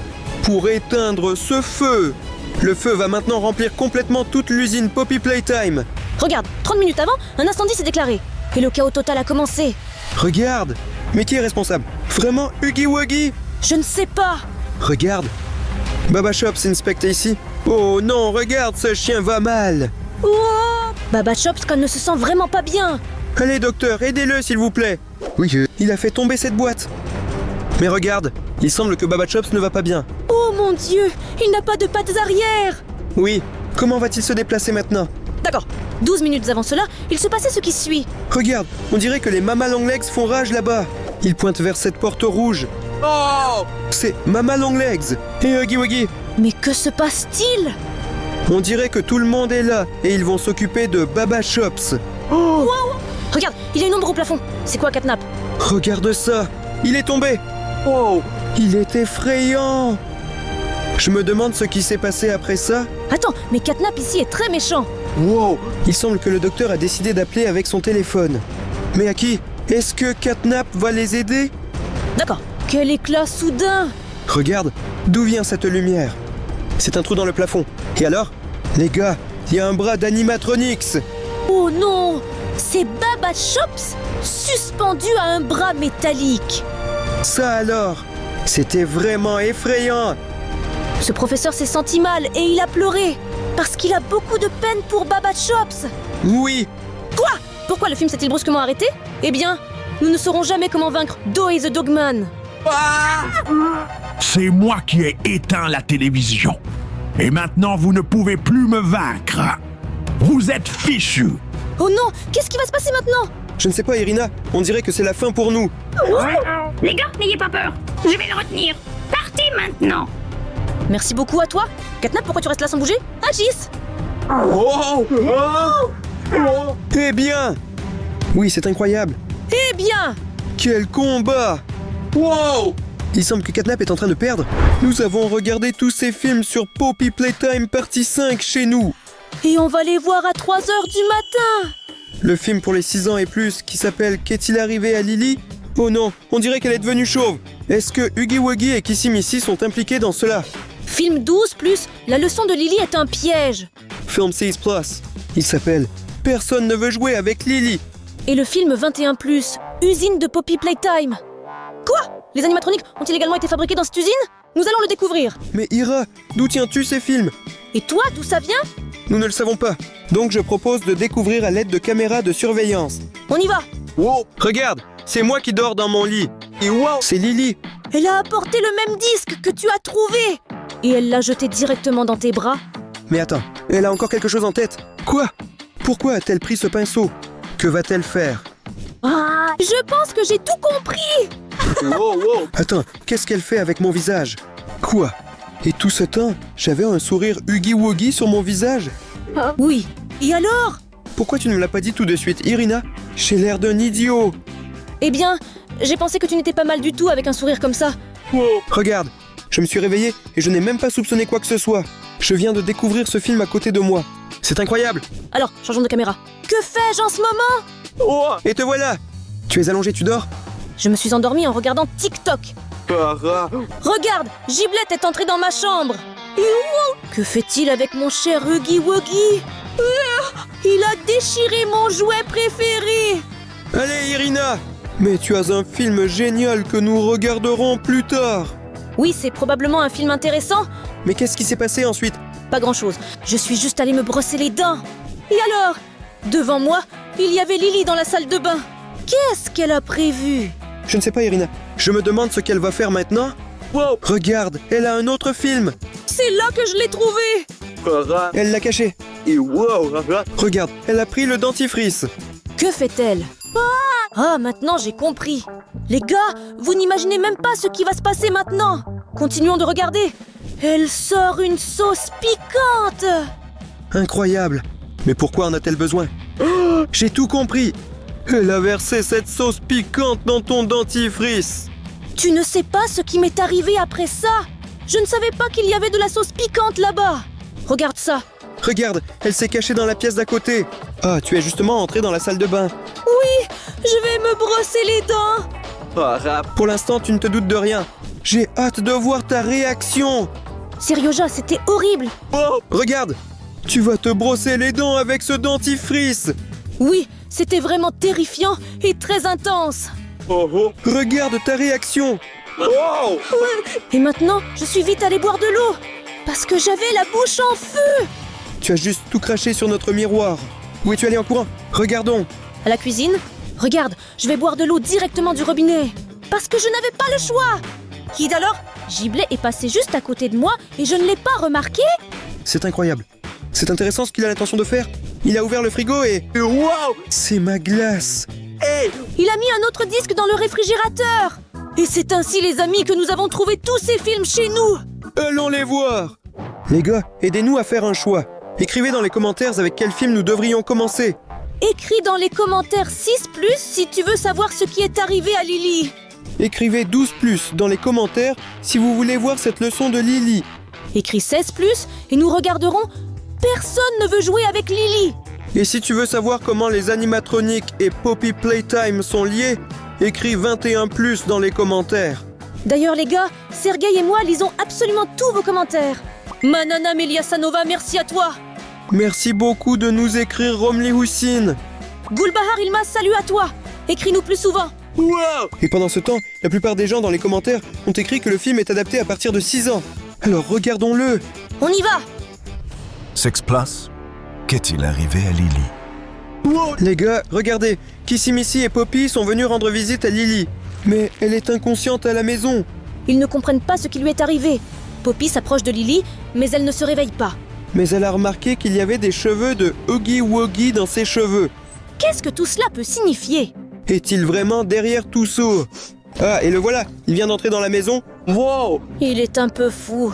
Pour éteindre ce feu. Le feu va maintenant remplir complètement toute l'usine Poppy Playtime. Regarde, 30 minutes avant, un incendie s'est déclaré. Et le chaos total a commencé. Regarde. Mais qui est responsable? Vraiment Huggy Wuggy? Je ne sais pas. Regarde. Baba Shops inspecte ici. Oh non, regarde, ce chien va mal. Wow. Baba Shops ne se sent vraiment pas bien. Allez docteur, aidez-le s'il vous plaît. Oui, il a fait tomber cette boîte. Mais regarde, il semble que Baba Shops ne va pas bien. Oh mon Dieu, il n'a pas de pattes arrière. Oui, comment va-t-il se déplacer maintenant? D'accord, 12 minutes avant cela, il se passait ce qui suit. Regarde, on dirait que les Mama Longlegs font rage là-bas. Ils pointent vers cette porte rouge. Oh! C'est Mama Longlegs et Huggy Wuggy. Mais que se passe-t-il? On dirait que tout le monde est là et ils vont s'occuper de Baba Shops. Wow. Regarde, il y a une ombre au plafond. C'est quoi, Catnap? Regarde ça, il est tombé. Wow, il est effrayant. Je me demande ce qui s'est passé après ça. Attends, mais Catnap ici est très méchant. Wow, il semble que le docteur a décidé d'appeler avec son téléphone. Mais à qui? Est-ce que Catnap va les aider? D'accord, quel éclat soudain. Regarde, d'où vient cette lumière? C'est un trou dans le plafond. Et alors? Les gars, il y a un bras d'animatronics. Oh non, c'est Baba Shops suspendu à un bras métallique. Ça alors? C'était vraiment effrayant. Ce professeur s'est senti mal et il a pleuré. Parce qu'il a beaucoup de peine pour Baba Shops. Oui. Quoi? Pourquoi le film s'est-il brusquement arrêté? Eh bien, nous ne saurons jamais comment vaincre Doe the Dogman. C'est moi qui ai éteint la télévision. Et maintenant, vous ne pouvez plus me vaincre. Vous êtes fichus. Oh non, qu'est-ce qui va se passer maintenant? Je ne sais pas, Irina. On dirait que c'est la fin pour nous. Les gars, n'ayez pas peur. Je vais le retenir. Partez maintenant. Merci beaucoup à toi. Catnap, pourquoi tu restes là sans bouger? Agisse. Eh bien! Oui, c'est incroyable. Eh bien! Quel combat! Wow! Il semble que Catnap est en train de perdre. Nous avons regardé tous ces films sur Poppy Playtime partie 5 chez nous. Et on va les voir à 3 heures du matin. Le film pour les 6 ans et plus qui s'appelle Qu'est-il arrivé à Lily? Oh non, on dirait qu'elle est devenue chauve. Est-ce que Huggy Wuggy et Kissy Missy sont impliqués dans cela? Film 12 plus, la leçon de Lily est un piège. Film 6 plus. Il s'appelle Personne ne veut jouer avec Lily. Et le film 21 plus, usine de Poppy Playtime. Quoi? Les animatroniques ont-ils également été fabriqués dans cette usine? Nous allons le découvrir. Mais Ira, d'où tiens-tu ces films? Et toi, d'où ça vient? Nous ne le savons pas. Donc je propose de découvrir à l'aide de caméras de surveillance. On y va. Wow! Regarde, c'est moi qui dors dans mon lit. Et wow! C'est Lily. Elle a apporté le même disque que tu as trouvé. Et elle l'a jeté directement dans tes bras. Mais attends, elle a encore quelque chose en tête. Quoi? Pourquoi a-t-elle pris ce pinceau? Que va-t-elle faire? Ah, je pense que j'ai tout compris. Attends, qu'est-ce qu'elle fait avec mon visage? Quoi? Et tout ce temps, j'avais un sourire Huggy Wuggy sur mon visage? Oui. Et alors? Pourquoi tu ne me l'as pas dit tout de suite, Irina? J'ai l'air d'un idiot. Eh bien, j'ai pensé que tu n'étais pas mal du tout avec un sourire comme ça. Regarde, je me suis réveillé et je n'ai même pas soupçonné quoi que ce soit. Je viens de découvrir ce film à côté de moi. C'est incroyable. Alors, changeons de caméra. Que fais-je en ce moment? Et te voilà. Tu es allongé, tu dors? Je me suis endormie en regardant TikTok. Regarde, Giblette est entrée dans ma chambre. Que fait-il avec mon cher Huggy Wuggy? Il a déchiré mon jouet préféré. Allez, Irina. Mais tu as un film génial que nous regarderons plus tard. Oui, c'est probablement un film intéressant. Mais qu'est-ce qui s'est passé ensuite? Pas grand-chose. Je suis juste allée me brosser les dents. Et alors? Devant moi, il y avait Lily dans la salle de bain. Qu'est-ce qu'elle a prévu? Je ne sais pas, Irina. Je me demande ce qu'elle va faire maintenant. Wow. Regarde, elle a un autre film. C'est là que je l'ai trouvé. Elle l'a caché. Et wow. Regarde, elle a pris le dentifrice. Que fait-elle? Ah, maintenant j'ai compris. Les gars, vous n'imaginez même pas ce qui va se passer maintenant. Continuons de regarder. Elle sort une sauce piquante. Incroyable. Mais pourquoi en a-t-elle besoin? Oh, j'ai tout compris. Elle a versé cette sauce piquante dans ton dentifrice. Tu ne sais pas ce qui m'est arrivé après ça. Je ne savais pas qu'il y avait de la sauce piquante là-bas. Regarde ça. Regarde, elle s'est cachée dans la pièce d'à côté. Ah, tu es justement entré dans la salle de bain. Oui, je vais me brosser les dents. Pour l'instant, tu ne te doutes de rien. J'ai hâte de voir ta réaction. Seryoja, c'était horrible. Regarde, tu vas te brosser les dents avec ce dentifrice. Oui, c'était vraiment terrifiant et très intense. Regarde ta réaction. Et maintenant, je suis vite allée boire de l'eau. Parce que j'avais la bouche en feu. Tu as juste tout craché sur notre miroir. Où es-tu allé en courant? Regardons. À la cuisine? Regarde, je vais boire de l'eau directement du robinet. Parce que je n'avais pas le choix. Kid alors? Giblet est passé juste à côté de moi et je ne l'ai pas remarqué. C'est incroyable. C'est intéressant ce qu'il a l'intention de faire. Il a ouvert le frigo et... Wow! C'est ma glace. Il a mis un autre disque dans le réfrigérateur. Et c'est ainsi, les amis, que nous avons trouvé tous ces films chez nous. Allons les voir. Les gars, aidez-nous à faire un choix. Écrivez dans les commentaires avec quel film nous devrions commencer. Écris dans les commentaires 6+ si tu veux savoir ce qui est arrivé à Lily. Écrivez 12+ dans les commentaires si vous voulez voir cette leçon de Lily. Écris 16+ et nous regarderons Personne ne veut jouer avec Lily. Et si tu veux savoir comment les animatroniques et Poppy Playtime sont liés, écris 21+ dans les commentaires. D'ailleurs les gars, Sergueï et moi lisons absolument tous vos commentaires. Manana Meliasanova, merci à toi. Merci beaucoup de nous écrire Romli Houssine. Gulbahar Ilmaz, salut à toi. Écris-nous plus souvent. Et pendant ce temps, la plupart des gens dans les commentaires ont écrit que le film est adapté à partir de 6 ans. Alors regardons-le. On y va. Sex Plus, qu'est-il arrivé à Lily? Les gars, regardez, Kissimissy et Poppy sont venus rendre visite à Lily. Mais elle est inconsciente à la maison. Ils ne comprennent pas ce qui lui est arrivé. Poppy s'approche de Lily, mais elle ne se réveille pas. Mais elle a remarqué qu'il y avait des cheveux de Oogie Woogie dans ses cheveux. Qu'est-ce que tout cela peut signifier? Est-il vraiment derrière tout ça? Ah, et le voilà, il vient d'entrer dans la maison. Wow! Il est un peu fou.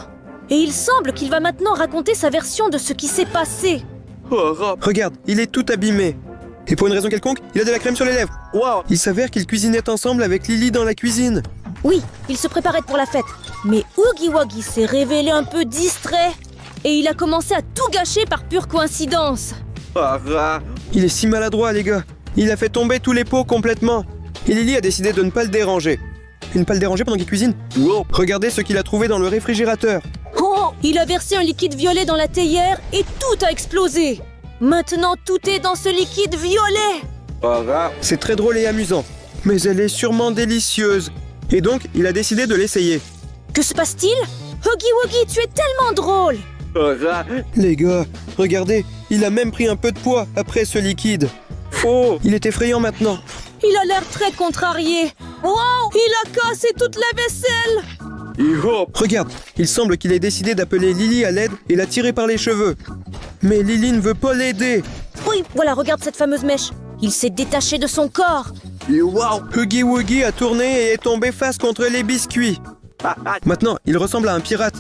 Et il semble qu'il va maintenant raconter sa version de ce qui s'est passé. Regarde, il est tout abîmé. Et pour une raison quelconque, il a de la crème sur les lèvres. Wow! Il s'avère qu'ils cuisinaient ensemble avec Lily dans la cuisine. Oui, il se préparait pour la fête. Mais Oogie Woogie s'est révélé un peu distrait. Et il a commencé à tout gâcher par pure coïncidence. Il est si maladroit, les gars. Il a fait tomber tous les pots complètement. Et Lily a décidé de ne pas le déranger. Et ne pas le déranger pendant qu'il cuisine? Regardez ce qu'il a trouvé dans le réfrigérateur. Il a versé un liquide violet dans la théière et tout a explosé. Maintenant, tout est dans ce liquide violet. C'est très drôle et amusant. Mais elle est sûrement délicieuse. Et donc, il a décidé de l'essayer. Que se passe-t-il? Oogie Woogie, tu es tellement drôle. Les gars, regardez, il a même pris un peu de poids après ce liquide. Il est effrayant maintenant. Il a l'air très contrarié. Wow! Il a cassé toute la vaisselle. Regarde, il semble qu'il ait décidé d'appeler Lily à l'aide et la tirer par les cheveux. Mais Lily ne veut pas l'aider. Oui, voilà, regarde cette fameuse mèche. Il s'est détaché de son corps. Oogie Woogie a tourné et est tombé face contre les biscuits. Maintenant, il ressemble à un pirate.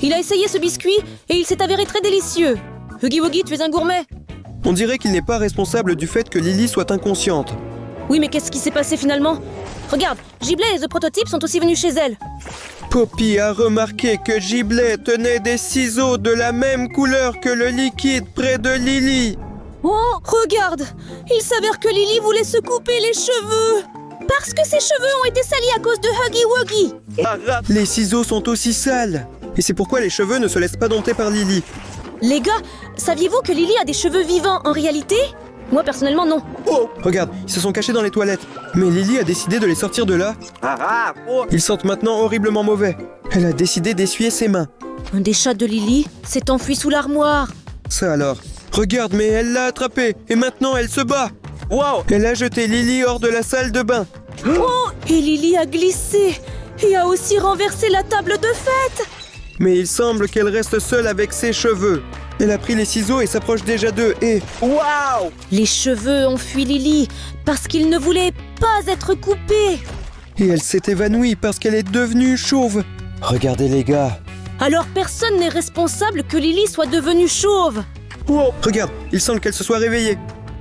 Il a essayé ce biscuit et il s'est avéré très délicieux. Oogie Woogie, tu es un gourmet. On dirait qu'il n'est pas responsable du fait que Lily soit inconsciente. Oui, mais qu'est-ce qui s'est passé finalement? Regarde, Giblet et The Prototype sont aussi venus chez elle. Poppy a remarqué que Giblet tenait des ciseaux de la même couleur que le liquide près de Lily. Oh, regarde! Il s'avère que Lily voulait se couper les cheveux. Parce que ses cheveux ont été salis à cause de Oogie Woogie. Les ciseaux sont aussi sales. Et c'est pourquoi les cheveux ne se laissent pas dompter par Lily. Les gars, saviez-vous que Lily a des cheveux vivants en réalité? Moi, personnellement, non. Regarde, ils se sont cachés dans les toilettes. Mais Lily a décidé de les sortir de là. Ils sentent maintenant horriblement mauvais. Elle a décidé d'essuyer ses mains. Un des chats de Lily s'est enfui sous l'armoire. Ça alors. Regarde, mais elle l'a attrapé. Et maintenant, elle se bat. Elle a jeté Lily hors de la salle de bain. Oh! Et Lily a glissé et a aussi renversé la table de fête. Mais il semble qu'elle reste seule avec ses cheveux. Elle a pris les ciseaux et s'approche déjà d'eux et... Waouh! Les cheveux ont fui Lily parce qu'ils ne voulaient pas être coupés. Et elle s'est évanouie parce qu'elle est devenue chauve. Regardez les gars. Alors personne n'est responsable que Lily soit devenue chauve. Regarde, il semble qu'elle se soit réveillée.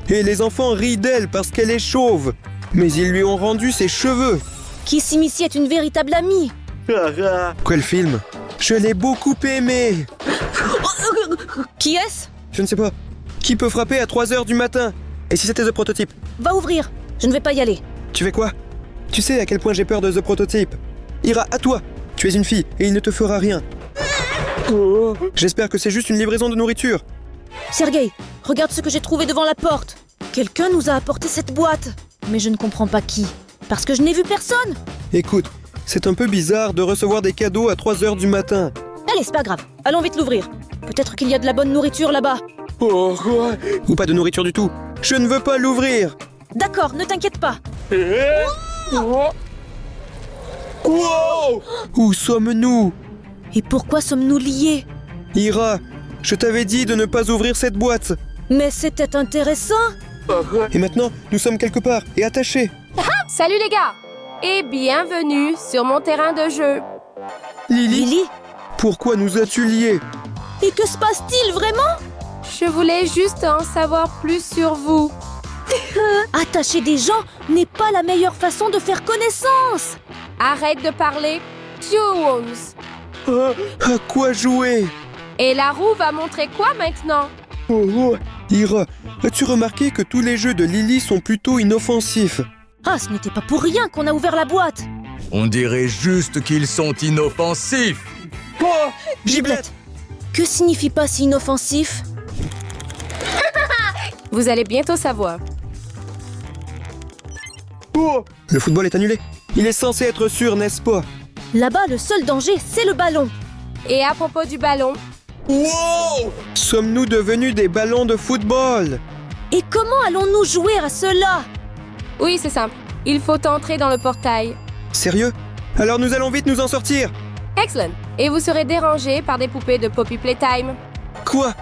Et les enfants rient d'elle parce qu'elle est chauve. Mais ils lui ont rendu ses cheveux. Kissim ici est une véritable amie. Quel film? Je l'ai beaucoup aimé. Qui est-ce? Je ne sais pas. Qui peut frapper à 3h du matin? Et si c'était The Prototype? Va ouvrir. Je ne vais pas y aller. Tu fais quoi? Tu sais à quel point j'ai peur de The Prototype. Ira, à toi. Tu es une fille et il ne te fera rien. J'espère que c'est juste une livraison de nourriture. Sergei, regarde ce que j'ai trouvé devant la porte. Quelqu'un nous a apporté cette boîte. Mais je ne comprends pas qui. Parce que je n'ai vu personne. Écoute, c'est un peu bizarre de recevoir des cadeaux à 3h du matin. Allez, c'est pas grave. Allons vite l'ouvrir. Peut-être qu'il y a de la bonne nourriture là-bas. Ou pas de nourriture du tout. Je ne veux pas l'ouvrir. D'accord, ne t'inquiète pas. Où sommes-nous? Et pourquoi sommes-nous liés? Ira, je t'avais dit de ne pas ouvrir cette boîte. Mais c'était intéressant. Et maintenant, nous sommes quelque part et attachés. Salut les gars et bienvenue sur mon terrain de jeu. Lily? Pourquoi nous as-tu liés? Et que se passe-t-il vraiment? Je voulais juste en savoir plus sur vous. Attacher des gens n'est pas la meilleure façon de faire connaissance. Arrête de parler. Jones. À quoi jouer? Et la roue va montrer quoi maintenant? Ira, as-tu remarqué que tous les jeux de Lily sont plutôt inoffensifs? Ah, ce n'était pas pour rien qu'on a ouvert la boîte. On dirait juste qu'ils sont inoffensifs. Giblette! Que signifie pas si inoffensif? Vous allez bientôt savoir. Le football est annulé. Il est censé être sûr, n'est-ce pas? Là-bas, le seul danger, c'est le ballon. Et à propos du ballon, Sommes-nous devenus des ballons de football? Et comment allons-nous jouer à cela? oui, c'est simple. Il faut entrer dans le portail. Sérieux? Alors nous allons vite nous en sortir. Excellent. Et vous serez dérangé par des poupées de Poppy Playtime. Quoi?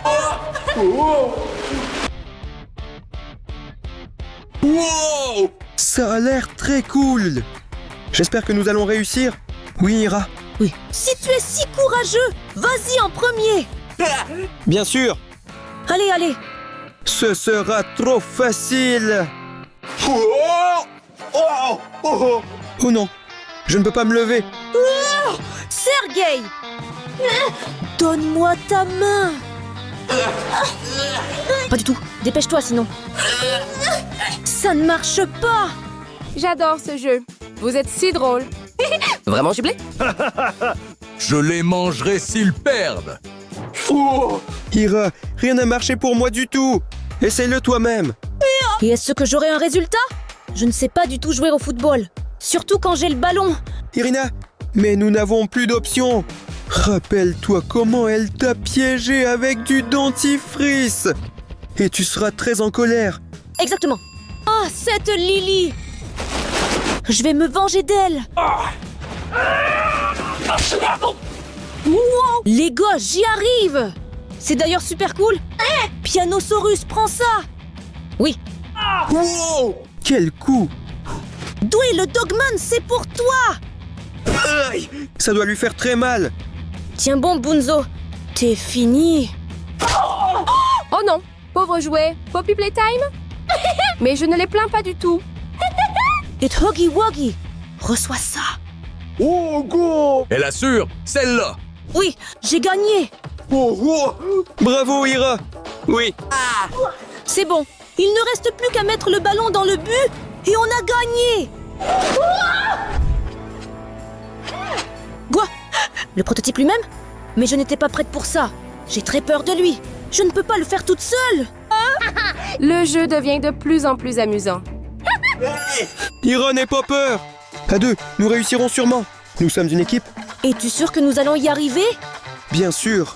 Ça a l'air très cool. J'espère que nous allons réussir. Oui, Ira. Oui. Si tu es si courageux, vas-y en premier. Bien sûr. Allez, allez. Ce sera trop facile. Oh non, je ne peux pas me lever. Sergei! Donne-moi ta main. Pas du tout. Dépêche-toi sinon. Ça ne marche pas. J'adore ce jeu. Vous êtes si drôle. Vraiment, Giblé? Je les mangerai s'ils perdent. Ira, rien n'a marché pour moi du tout. Essaye-le toi-même. Et est-ce que j'aurai un résultat? Je ne sais pas du tout jouer au football. Surtout quand j'ai le ballon. Irina, mais nous n'avons plus d'options. Rappelle-toi comment elle t'a piégé avec du dentifrice. Et tu seras très en colère. Exactement. Ah, cette Lily! Je vais me venger d'elle. Wow. Les gars, j'y arrive. C'est d'ailleurs super cool. Pianosaurus, prends ça. Oui. Quel coup! Dewey, le Dogman, c'est pour toi. Ça doit lui faire très mal. Tiens bon, Bunzo. T'es fini. Oh non, pauvre jouet. Poppy Playtime? Mais je ne les plains pas du tout. Et Huggy Wuggy. Reçois ça. Elle assure, celle-là. Oui, j'ai gagné. Bravo, Ira. Oui. C'est bon. Il ne reste plus qu'à mettre le ballon dans le but et on a gagné. Quoi? Le prototype lui-même? Mais je n'étais pas prête pour ça. J'ai très peur de lui. Je ne peux pas le faire toute seule. Le jeu devient de plus en plus amusant. Ira, n'aie pas peur. À deux, nous réussirons sûrement. Nous sommes une équipe. Es-tu sûr que nous allons y arriver? Bien sûr.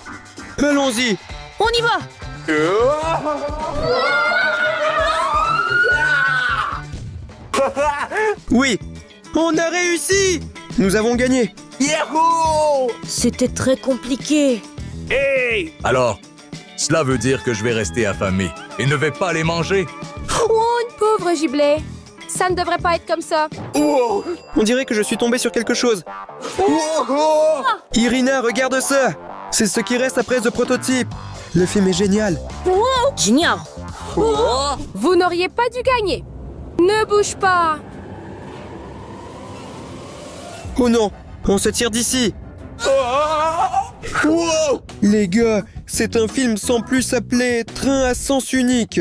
Allons-y. On y va. Oui, on a réussi. Nous avons gagné. C'était très compliqué. Alors, cela veut dire que je vais rester affamé et ne vais pas les manger. Oh, une pauvre Giblet. Ça ne devrait pas être comme ça. On dirait que je suis tombé sur quelque chose. Irina, regarde ça. C'est ce qui reste après The Prototype. Le film est génial. Génial. Vous n'auriez pas dû gagner. Ne bouge pas. Oh non, on se tire d'ici. Les gars, c'est un film sans plus s'appeler Train à sens unique.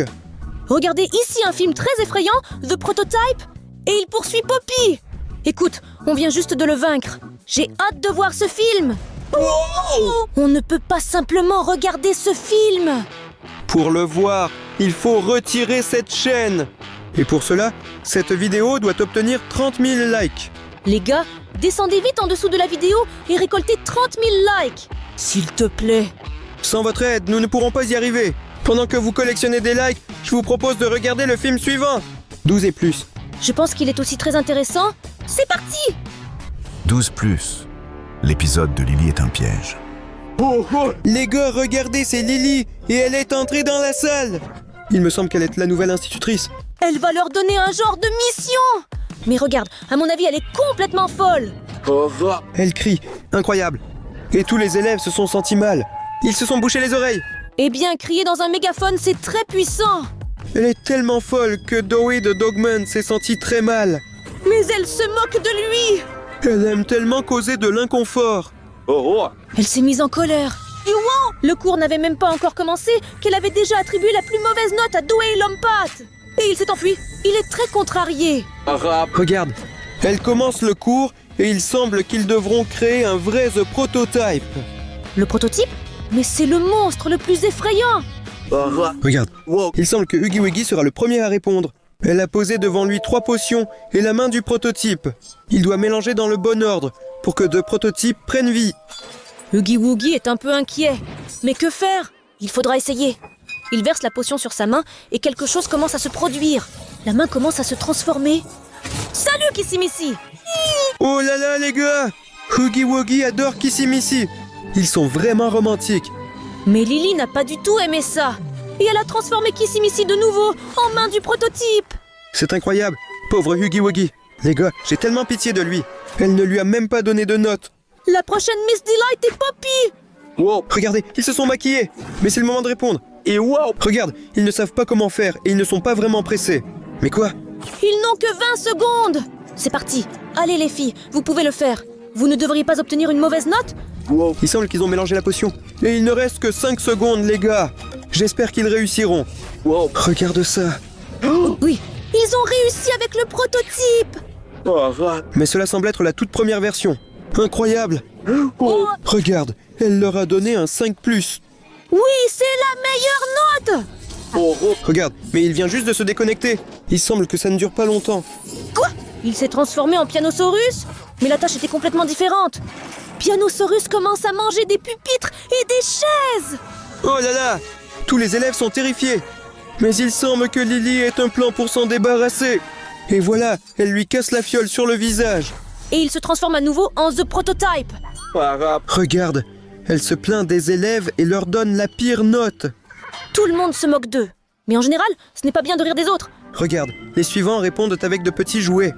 Regardez ici un film très effrayant, The Prototype, et il poursuit Poppy. Écoute, on vient juste de le vaincre. J'ai hâte de voir ce film. On ne peut pas simplement regarder ce film. Pour le voir, il faut retirer cette chaîne. Et pour cela, cette vidéo doit obtenir 30 000 likes. Les gars, descendez vite en dessous de la vidéo et récoltez 30 000 likes. S'il te plaît. Sans votre aide, nous ne pourrons pas y arriver. Pendant que vous collectionnez des likes, je vous propose de regarder le film suivant. 12 et plus. Je pense qu'il est aussi très intéressant. C'est parti! 12 plus. L'épisode de Lily est un piège. Les gars, regardez, c'est Lily et elle est entrée dans la salle. Il me semble qu'elle est la nouvelle institutrice. Elle va leur donner un genre de mission. Mais regarde, à mon avis, elle est complètement folle. Elle crie, incroyable. Et tous les élèves se sont sentis mal. Ils se sont bouchés les oreilles. Eh bien, crier dans un mégaphone, c'est très puissant. Elle est tellement folle que Dewey de Dogman s'est senti très mal. Mais elle se moque de lui. Elle aime tellement causer de l'inconfort. Elle s'est mise en colère. Le cours n'avait même pas encore commencé qu'elle avait déjà attribué la plus mauvaise note à Dewey Lompat. Et il s'est enfui. Il est très contrarié. Regarde, elle commence le cours et il semble qu'ils devront créer un vrai The Prototype. Le prototype? Mais c'est le monstre le plus effrayant. Regarde, il semble que Huggy Wuggy sera le premier à répondre. Elle a posé devant lui 3 potions et la main du prototype. Il doit mélanger dans le bon ordre pour que The Prototype prenne vie. Huggy Wuggy est un peu inquiet. Mais que faire? Il faudra essayer. Il verse la potion sur sa main et quelque chose commence à se produire. La main commence à se transformer. Salut Kissimissy! Oh là là les gars! Huggy Wuggy adore Kissimissy. Ils sont vraiment romantiques. Mais Lily n'a pas du tout aimé ça. Et elle a transformé Kissimissy de nouveau en main du prototype. C'est incroyable, pauvre Huggy Wuggy. Les gars, j'ai tellement pitié de lui. Elle ne lui a même pas donné de notes. La prochaine Miss Delight est Poppy. Regardez, ils se sont maquillés. Mais c'est le moment de répondre. Regarde, ils ne savent pas comment faire et ils ne sont pas vraiment pressés. Mais quoi? Ils n'ont que 20 secondes. C'est parti. Allez les filles, vous pouvez le faire. Vous ne devriez pas obtenir une mauvaise note? Il semble qu'ils ont mélangé la potion. Et il ne reste que 5 secondes, les gars. J'espère qu'ils réussiront. Regarde ça. Oui, ils ont réussi avec le prototype. Mais cela semble être la toute première version. Incroyable. Regarde, elle leur a donné un 5+. Oui, c'est la meilleure note. Regarde, mais il vient juste de se déconnecter. Il semble que ça ne dure pas longtemps. Quoi? Il s'est transformé en Pianosaurus? Mais la tâche était complètement différente. Pianosaurus commence à manger des pupitres et des chaises. Oh là là! Tous les élèves sont terrifiés. Mais il semble que Lily ait un plan pour s'en débarrasser. Et voilà, elle lui casse la fiole sur le visage. Et il se transforme à nouveau en The Prototype. Regarde, elle se plaint des élèves et leur donne la pire note. Tout le monde se moque d'eux. Mais en général, ce n'est pas bien de rire des autres. Regarde, les suivants répondent avec de petits jouets.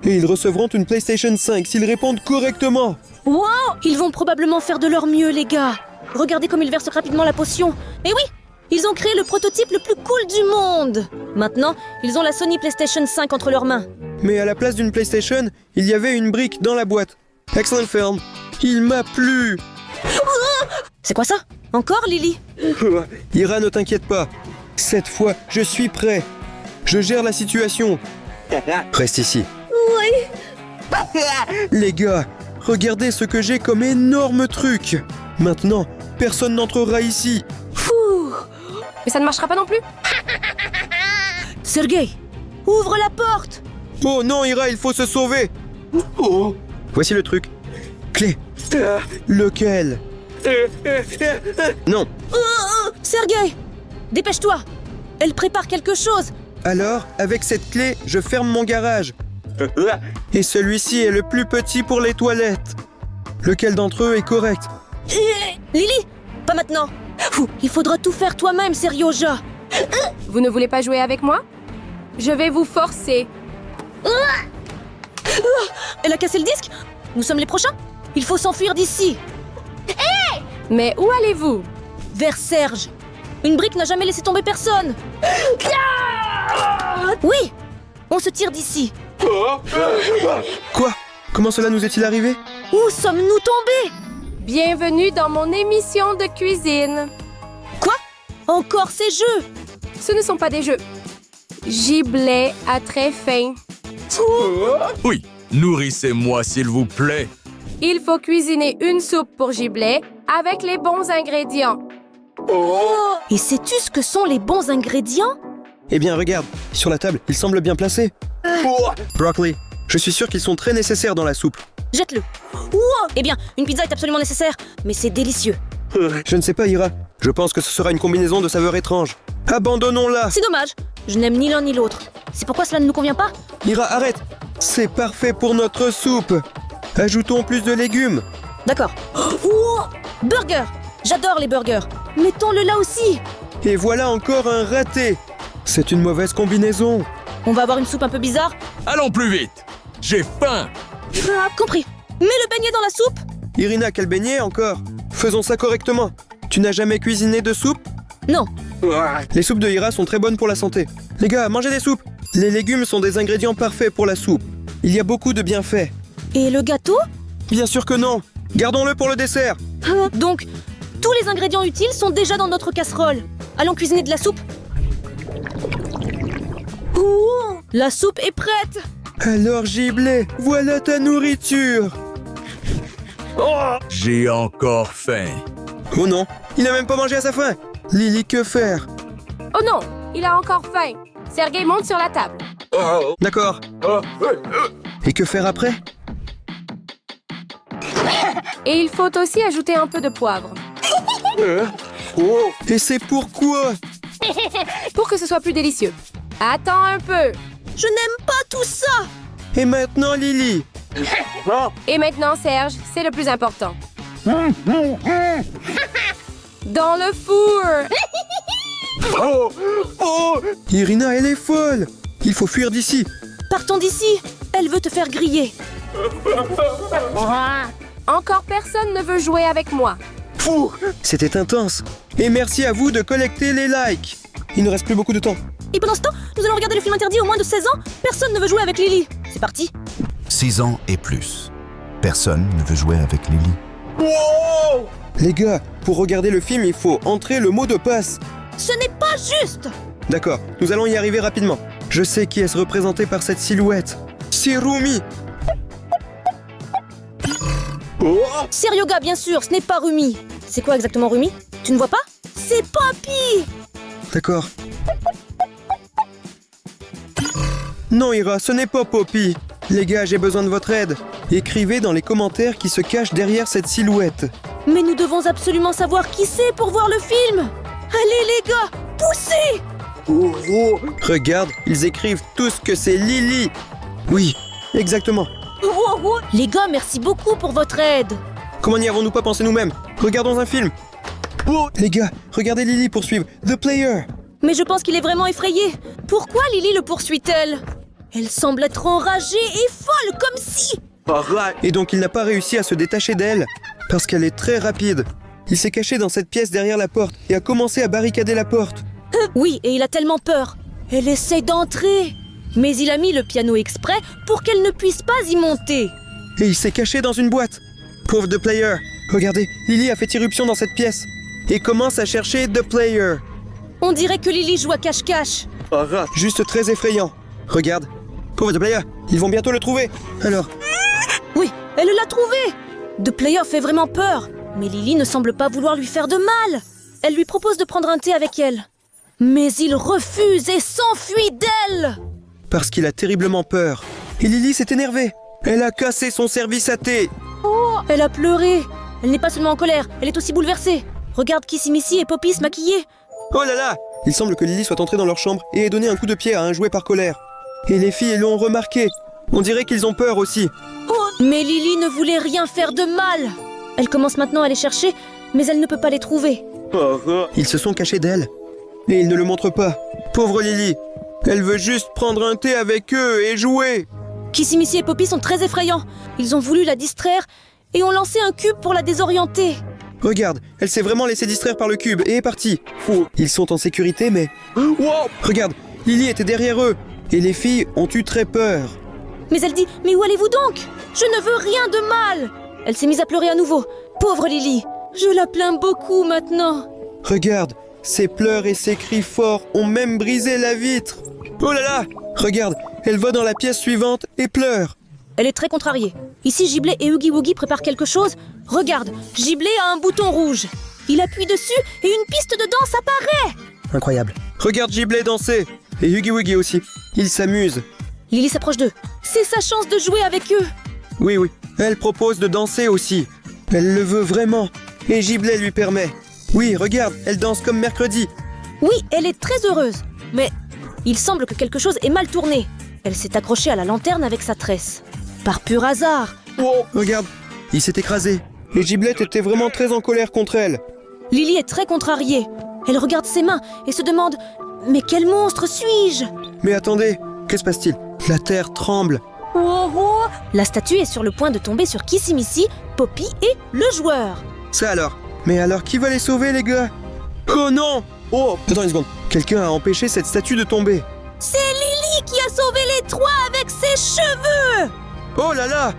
Et ils recevront une PlayStation 5 s'ils répondent correctement. Wow! Ils vont probablement faire de leur mieux, les gars. Regardez comme ils versent rapidement la potion. Et oui, ils ont créé le prototype le plus cool du monde. Maintenant, ils ont la Sony PlayStation 5 entre leurs mains. Mais à la place d'une PlayStation, il y avait une brique dans la boîte. Excellent film. Il m'a plu. C'est quoi ça? Encore, Lily? Ira, ne t'inquiète pas. Cette fois, je suis prêt. Je gère la situation. Reste ici. Oui. Les gars, regardez ce que j'ai comme énorme truc. Maintenant, personne n'entrera ici. Mais ça ne marchera pas non plus. Sergei, ouvre la porte. Oh non, Ira, il faut se sauver. Voici le truc. Clé. Lequel? Non. Sergei, dépêche-toi. Elle prépare quelque chose. Alors, avec cette clé, je ferme mon garage. Et celui-ci est le plus petit pour les toilettes. Lequel d'entre eux est correct? Lily, pas maintenant. Il faudra tout faire toi-même, Seryoja. Vous ne voulez pas jouer avec moi? Je vais vous forcer. Elle a cassé le disque? Nous sommes les prochains? Il faut s'enfuir d'ici. Mais où allez-vous? vers Serge. Une brique n'a jamais laissé tomber personne. Oui, on se tire d'ici. Quoi? Comment cela nous est-il arrivé? Où sommes-nous tombés? Bienvenue dans mon émission de cuisine. Quoi? Encore ces jeux? Ce ne sont pas des jeux. Giblet à très faim. Oui, nourrissez-moi s'il vous plaît. Il faut cuisiner une soupe pour Giblet avec les bons ingrédients. Et sais-tu ce que sont les bons ingrédients? Eh bien, regarde, sur la table, ils semblent bien placés. Broccoli, je suis sûr qu'ils sont très nécessaires dans la soupe. Jette-le. Eh bien, une pizza est absolument nécessaire, mais c'est délicieux. Je ne sais pas, Ira. Je pense que ce sera une combinaison de saveurs étranges. Abandonnons-la. C'est dommage. Je n'aime ni l'un ni l'autre. C'est pourquoi cela ne nous convient pas? Ira, arrête. C'est parfait pour notre soupe. Ajoutons plus de légumes. D'accord. Burger. J'adore les burgers. Mettons-le là aussi. Et voilà encore un raté. C'est une mauvaise combinaison. On va avoir une soupe un peu bizarre. Allons plus vite. J'ai faim. Compris. Mets le beignet dans la soupe. Irina, quel beignet encore? Faisons ça correctement. Tu n'as jamais cuisiné de soupe? Non. Les soupes de Ira sont très bonnes pour la santé. Les gars, mangez des soupes. Les légumes sont des ingrédients parfaits pour la soupe. Il y a beaucoup de bienfaits. Et le gâteau? Bien sûr que non. Gardons-le pour le dessert. Donc, tous les ingrédients utiles sont déjà dans notre casserole. Allons cuisiner de la soupe. La soupe est prête. Alors, Giblet, voilà ta nourriture. J'ai encore faim. Oh non, il n'a même pas mangé à sa faim. Lily, que faire? Oh non, il a encore faim. Sergei monte sur la table. D'accord. Et que faire après? Et il faut aussi ajouter un peu de poivre. Et c'est pourquoi? Pour que ce soit plus délicieux. Attends un peu. Je n'aime pas tout ça. Et maintenant, Lily? Et maintenant, Serge, c'est le plus important. Dans le four. Irina, elle est folle. Il faut fuir d'ici. Partons d'ici. Elle veut te faire griller. Encore personne ne veut jouer avec moi. C'était intense. Et merci à vous de collecter les likes. Il ne reste plus beaucoup de temps. Et pendant ce temps, nous allons regarder le film interdit aux moins de 16 ans. Personne ne veut jouer avec Lily. C'est parti. 6 ans et plus. Personne ne veut jouer avec Lily. Les gars, pour regarder le film, il faut entrer le mot de passe. Ce n'est pas juste. D'accord, nous allons y arriver rapidement. Je sais qui est représenté par cette silhouette. C'est Rumi. Seryoga, bien sûr, ce n'est pas Rumi. C'est quoi exactement Rumi? Tu ne vois pas? C'est Poppy. D'accord. Non, Ira, ce n'est pas Poppy. Les gars, j'ai besoin de votre aide. Écrivez dans les commentaires qui se cache derrière cette silhouette. Mais nous devons absolument savoir qui c'est pour voir le film. Allez les gars, poussez! Regarde, ils écrivent tous que c'est Lily. Oui, exactement. Les gars, merci beaucoup pour votre aide. Comment n'y avons-nous pas pensé nous-mêmes? Regardons un film. Les gars, regardez Lily poursuivre The Player. Mais je pense qu'il est vraiment effrayé. Pourquoi Lily le poursuit-elle? Elle semble être enragée et folle, comme si... Et donc il n'a pas réussi à se détacher d'elle, parce qu'elle est très rapide. Il s'est caché dans cette pièce derrière la porte et a commencé à barricader la porte. Oui, et il a tellement peur. Elle essaie d'entrer. Mais il a mis le piano exprès pour qu'elle ne puisse pas y monter. Et il s'est caché dans une boîte. Pauvre The Player. Regardez, Lily a fait irruption dans cette pièce et commence à chercher The Player. On dirait que Lily joue à cache-cache. Juste très effrayant. Regarde. Pauvre The Player, ils vont bientôt le trouver. Alors... Oui, elle l'a trouvé. The Player fait vraiment peur. Mais Lily ne semble pas vouloir lui faire de mal. Elle lui propose de prendre un thé avec elle. Mais il refuse et s'enfuit d'elle. Parce qu'il a terriblement peur. Et Lily s'est énervée. Elle a cassé son service à thé. Elle a pleuré. Elle n'est pas seulement en colère, elle est aussi bouleversée. Regarde Kissy Missy et Poppy se maquiller. Oh là là! Il semble que Lily soit entrée dans leur chambre et ait donné un coup de pied à un jouet par colère. Et les filles l'ont remarqué. On dirait qu'ils ont peur aussi. Mais Lily ne voulait rien faire de mal. Elle commence maintenant à les chercher, mais elle ne peut pas les trouver. Ils se sont cachés d'elle. Et ils ne le montrent pas. Pauvre Lily. Elle veut juste prendre un thé avec eux et jouer. Kissy Missy et Poppy sont très effrayants. Ils ont voulu la distraire et ont lancé un cube pour la désorienter. Regarde, elle s'est vraiment laissée distraire par le cube et est partie. Ils sont en sécurité, mais... Regarde, Lily était derrière eux. Et les filles ont eu très peur. Mais elle dit, mais où allez-vous donc? Je ne veux rien de mal. Elle s'est mise à pleurer à nouveau. Pauvre Lily. Je la plains beaucoup maintenant. Regarde, ses pleurs et ses cris forts ont même brisé la vitre. Oh là là! Regarde, elle va dans la pièce suivante et pleure. Elle est très contrariée. Ici, Giblet et Oogie Woogie préparent quelque chose. Regarde, Giblet a un bouton rouge. Il appuie dessus et une piste de danse apparaît. Incroyable. Regarde Giblet danser. Et Oogie Woogie aussi. Ils s'amusent. Lily s'approche d'eux. C'est sa chance de jouer avec eux. Oui. Elle propose de danser aussi. Elle le veut vraiment. Et Giblet lui permet. Oui, regarde, elle danse comme mercredi. Oui, elle est très heureuse. Mais il semble que quelque chose est mal tourné. Elle s'est accrochée à la lanterne avec sa tresse. Par pur hasard. Regarde, il s'est écrasé. Et Giblet était vraiment très en colère contre elle. Lily est très contrariée. Elle regarde ses mains et se demande « Mais quel monstre suis-je » Mais attendez, que se passe-t-il? La terre tremble. La statue est sur le point de tomber sur Kissimissy, Poppy et le joueur. Ça alors? Mais alors qui va les sauver, les gars? Oh non! Attends une seconde. Quelqu'un a empêché cette statue de tomber. C'est Lily qui a sauvé les trois avec ses cheveux! Oh là là!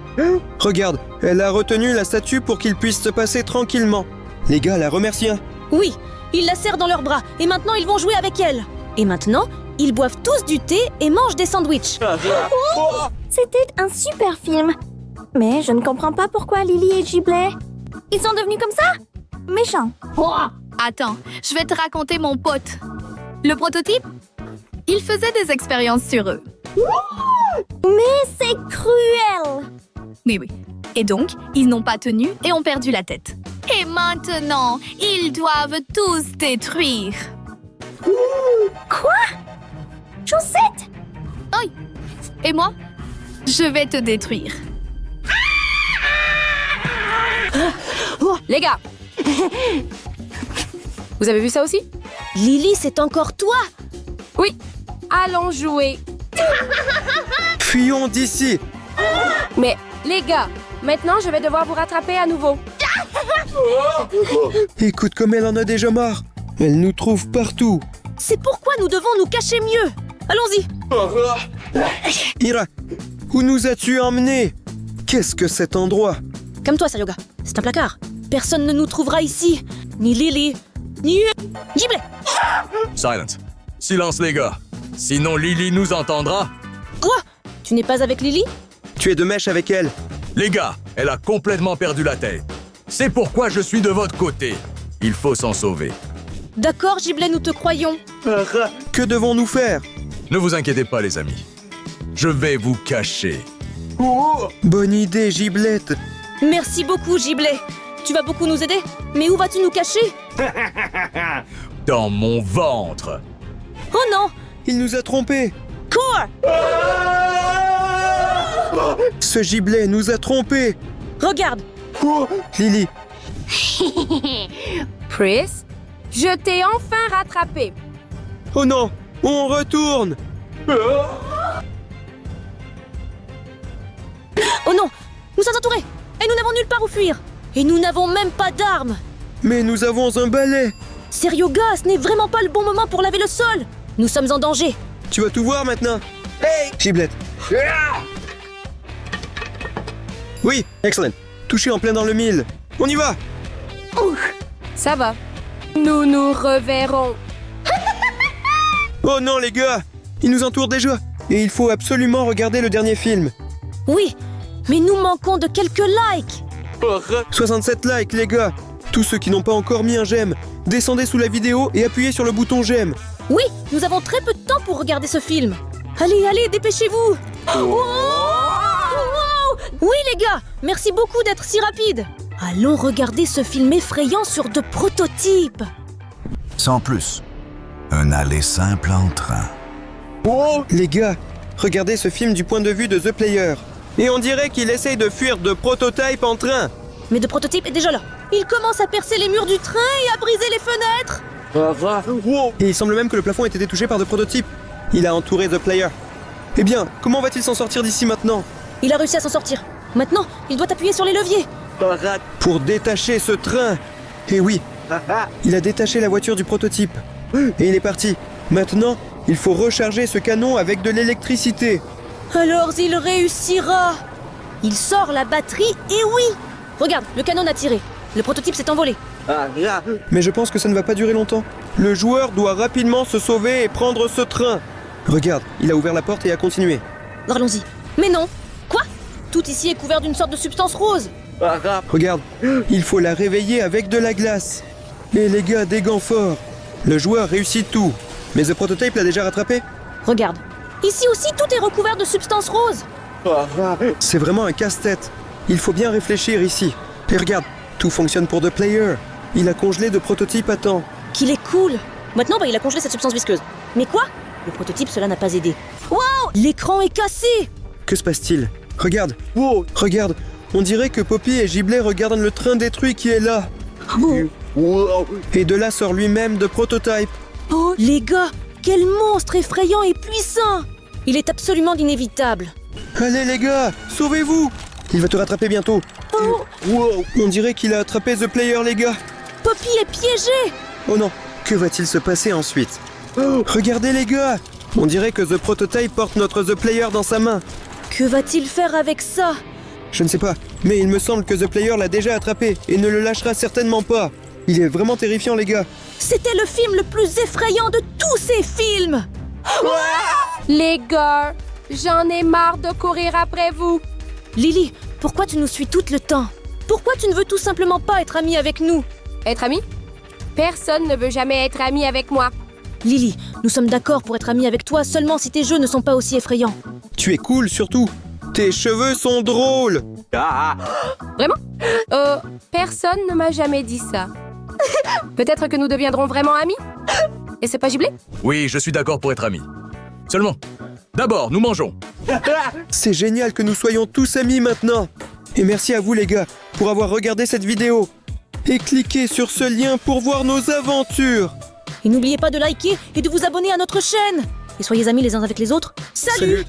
Regarde, elle a retenu la statue pour qu'ils puissent se passer tranquillement. Les gars la remercient. Oui, ils la serrent dans leurs bras et maintenant ils vont jouer avec elle. Et maintenant, ils boivent tous du thé et mangent des sandwichs. C'était un super film. Mais je ne comprends pas pourquoi Lily et Giblet... Ils sont devenus comme ça? Méchants. Attends, je vais te raconter mon pote. Le prototype? Il faisait des expériences sur eux. Mais c'est cruel. Oui. Et donc, ils n'ont pas tenu et ont perdu la tête. Et maintenant, ils doivent tous détruire. Quoi? Chaussette? Oui. Et moi, je vais te détruire. Les gars! Vous avez vu ça aussi? Lily, c'est encore toi? Oui. Allons jouer. Fuyons d'ici. Mais, les gars, maintenant je vais devoir vous rattraper à nouveau. Écoute comme elle en a déjà marre. Elle nous trouve partout. C'est pourquoi nous devons nous cacher mieux. Allons-y. Ira, où nous as-tu emmenés? Qu'est-ce que cet endroit? Calme-toi, Saryoga. C'est un placard. Personne ne nous trouvera ici. Ni Lily, ni Giblet. Silence. Silence, les gars. Sinon, Lily nous entendra. Quoi? Tu n'es pas avec Lily? Tu es de mèche avec elle. Les gars, elle a complètement perdu la tête. C'est pourquoi je suis de votre côté. Il faut s'en sauver. D'accord, Giblet, nous te croyons. Que devons-nous faire? Ne vous inquiétez pas, les amis. Je vais vous cacher. Bonne idée, Giblette. Merci beaucoup, Giblet. Tu vas beaucoup nous aider. Mais où vas-tu nous cacher? Dans mon ventre. Oh non! Il nous a trompés. Quoi? Ce Giblet nous a trompés. Regarde. Lily. Pris, je t'ai enfin rattrapé. Oh non, on retourne. Oh non! Nous sommes entourés! Et nous n'avons nulle part où fuir! Et nous n'avons même pas d'armes! Mais nous avons un balai. Saryoga, ce n'est vraiment pas le bon moment pour laver le sol! Nous sommes en danger! Tu vas tout voir maintenant. Hey, Giblette. Oui, excellent. Touché en plein dans le mille. On y va. Ça va. Nous nous reverrons. Oh non, les gars. Ils nous entourent déjà. Et il faut absolument regarder le dernier film. Oui, mais nous manquons de quelques likes! 67 likes, les gars. Tous ceux qui n'ont pas encore mis un j'aime, descendez sous la vidéo et appuyez sur le bouton j'aime. Oui, nous avons très peu de temps pour regarder ce film. Allez, dépêchez-vous! Wow! Oui, les gars, merci beaucoup d'être si rapides. Allons regarder ce film effrayant sur de prototypes. Sans plus. Un aller simple en train. Les gars, regardez ce film du point de vue de The Player. Et on dirait qu'il essaye de fuir de prototype en train. Mais de prototype est déjà là. Il commence à percer les murs du train et à briser les fenêtres. Et il semble même que le plafond ait été touché par The Prototype. Il a entouré The Player. Eh bien, comment va-t-il s'en sortir d'ici maintenant? Il a réussi à s'en sortir. Maintenant, il doit appuyer sur les leviers. Pour détacher ce train. Et oui, il a détaché la voiture du prototype. Et il est parti. Maintenant, il faut recharger ce canon avec de l'électricité. Alors il réussira. Il sort la batterie et oui. Regarde, le canon a tiré. Le prototype s'est envolé. Mais je pense que ça ne va pas durer longtemps. Le joueur doit rapidement se sauver et prendre ce train. Regarde, il a ouvert la porte et a continué. Allons-y. Mais non. Quoi? Tout ici est couvert d'une sorte de substance rose. Regarde, il faut la réveiller avec de la glace. Et les gars, des gants forts. Le joueur réussit tout. Mais The Prototype l'a déjà rattrapé. Regarde. Ici aussi, tout est recouvert de substance rose. C'est vraiment un casse-tête. Il faut bien réfléchir ici. Et regarde, tout fonctionne pour The Player. Il a congelé The Prototype à temps. Qu'il est cool. Maintenant, il a congelé cette substance visqueuse. Mais quoi? Le prototype, cela n'a pas aidé. Wow! L'écran est cassé. Que se passe-t-il? Regarde. Wow. Regarde. On dirait que Poppy et Giblet regardent le train détruit qui est là. Et de là sort lui-même The Prototype. Oh, les gars, quel monstre effrayant et puissant! Il est absolument inévitable. Allez les gars, sauvez-vous! Il va te rattraper bientôt. On dirait qu'il a attrapé The Player, les gars. Poppy est piégée! Oh non, que va-t-il se passer ensuite? Regardez les gars! On dirait que The Prototype porte notre The Player dans sa main. Que va-t-il faire avec ça? Je ne sais pas, mais il me semble que The Player l'a déjà attrapé et ne le lâchera certainement pas. Il est vraiment terrifiant, les gars. C'était le film le plus effrayant de tous ces films! Les gars, j'en ai marre de courir après vous. Lily, pourquoi tu nous suis tout le temps? Pourquoi tu ne veux tout simplement pas être amie avec nous? Être amie? Personne ne veut jamais être ami avec moi. Lily, nous sommes d'accord pour être amis avec toi seulement si tes jeux ne sont pas aussi effrayants. Tu es cool, surtout. Tes cheveux sont drôles. Vraiment? Personne ne m'a jamais dit ça. Peut-être que nous deviendrons vraiment amis? Et c'est pas Giblet? Oui, je suis d'accord pour être amis. Seulement, d'abord, nous mangeons. C'est génial que nous soyons tous amis maintenant. Et merci à vous les gars pour avoir regardé cette vidéo. Et cliquez sur ce lien pour voir nos aventures. Et n'oubliez pas de liker et de vous abonner à notre chaîne. Et soyez amis les uns avec les autres. Salut.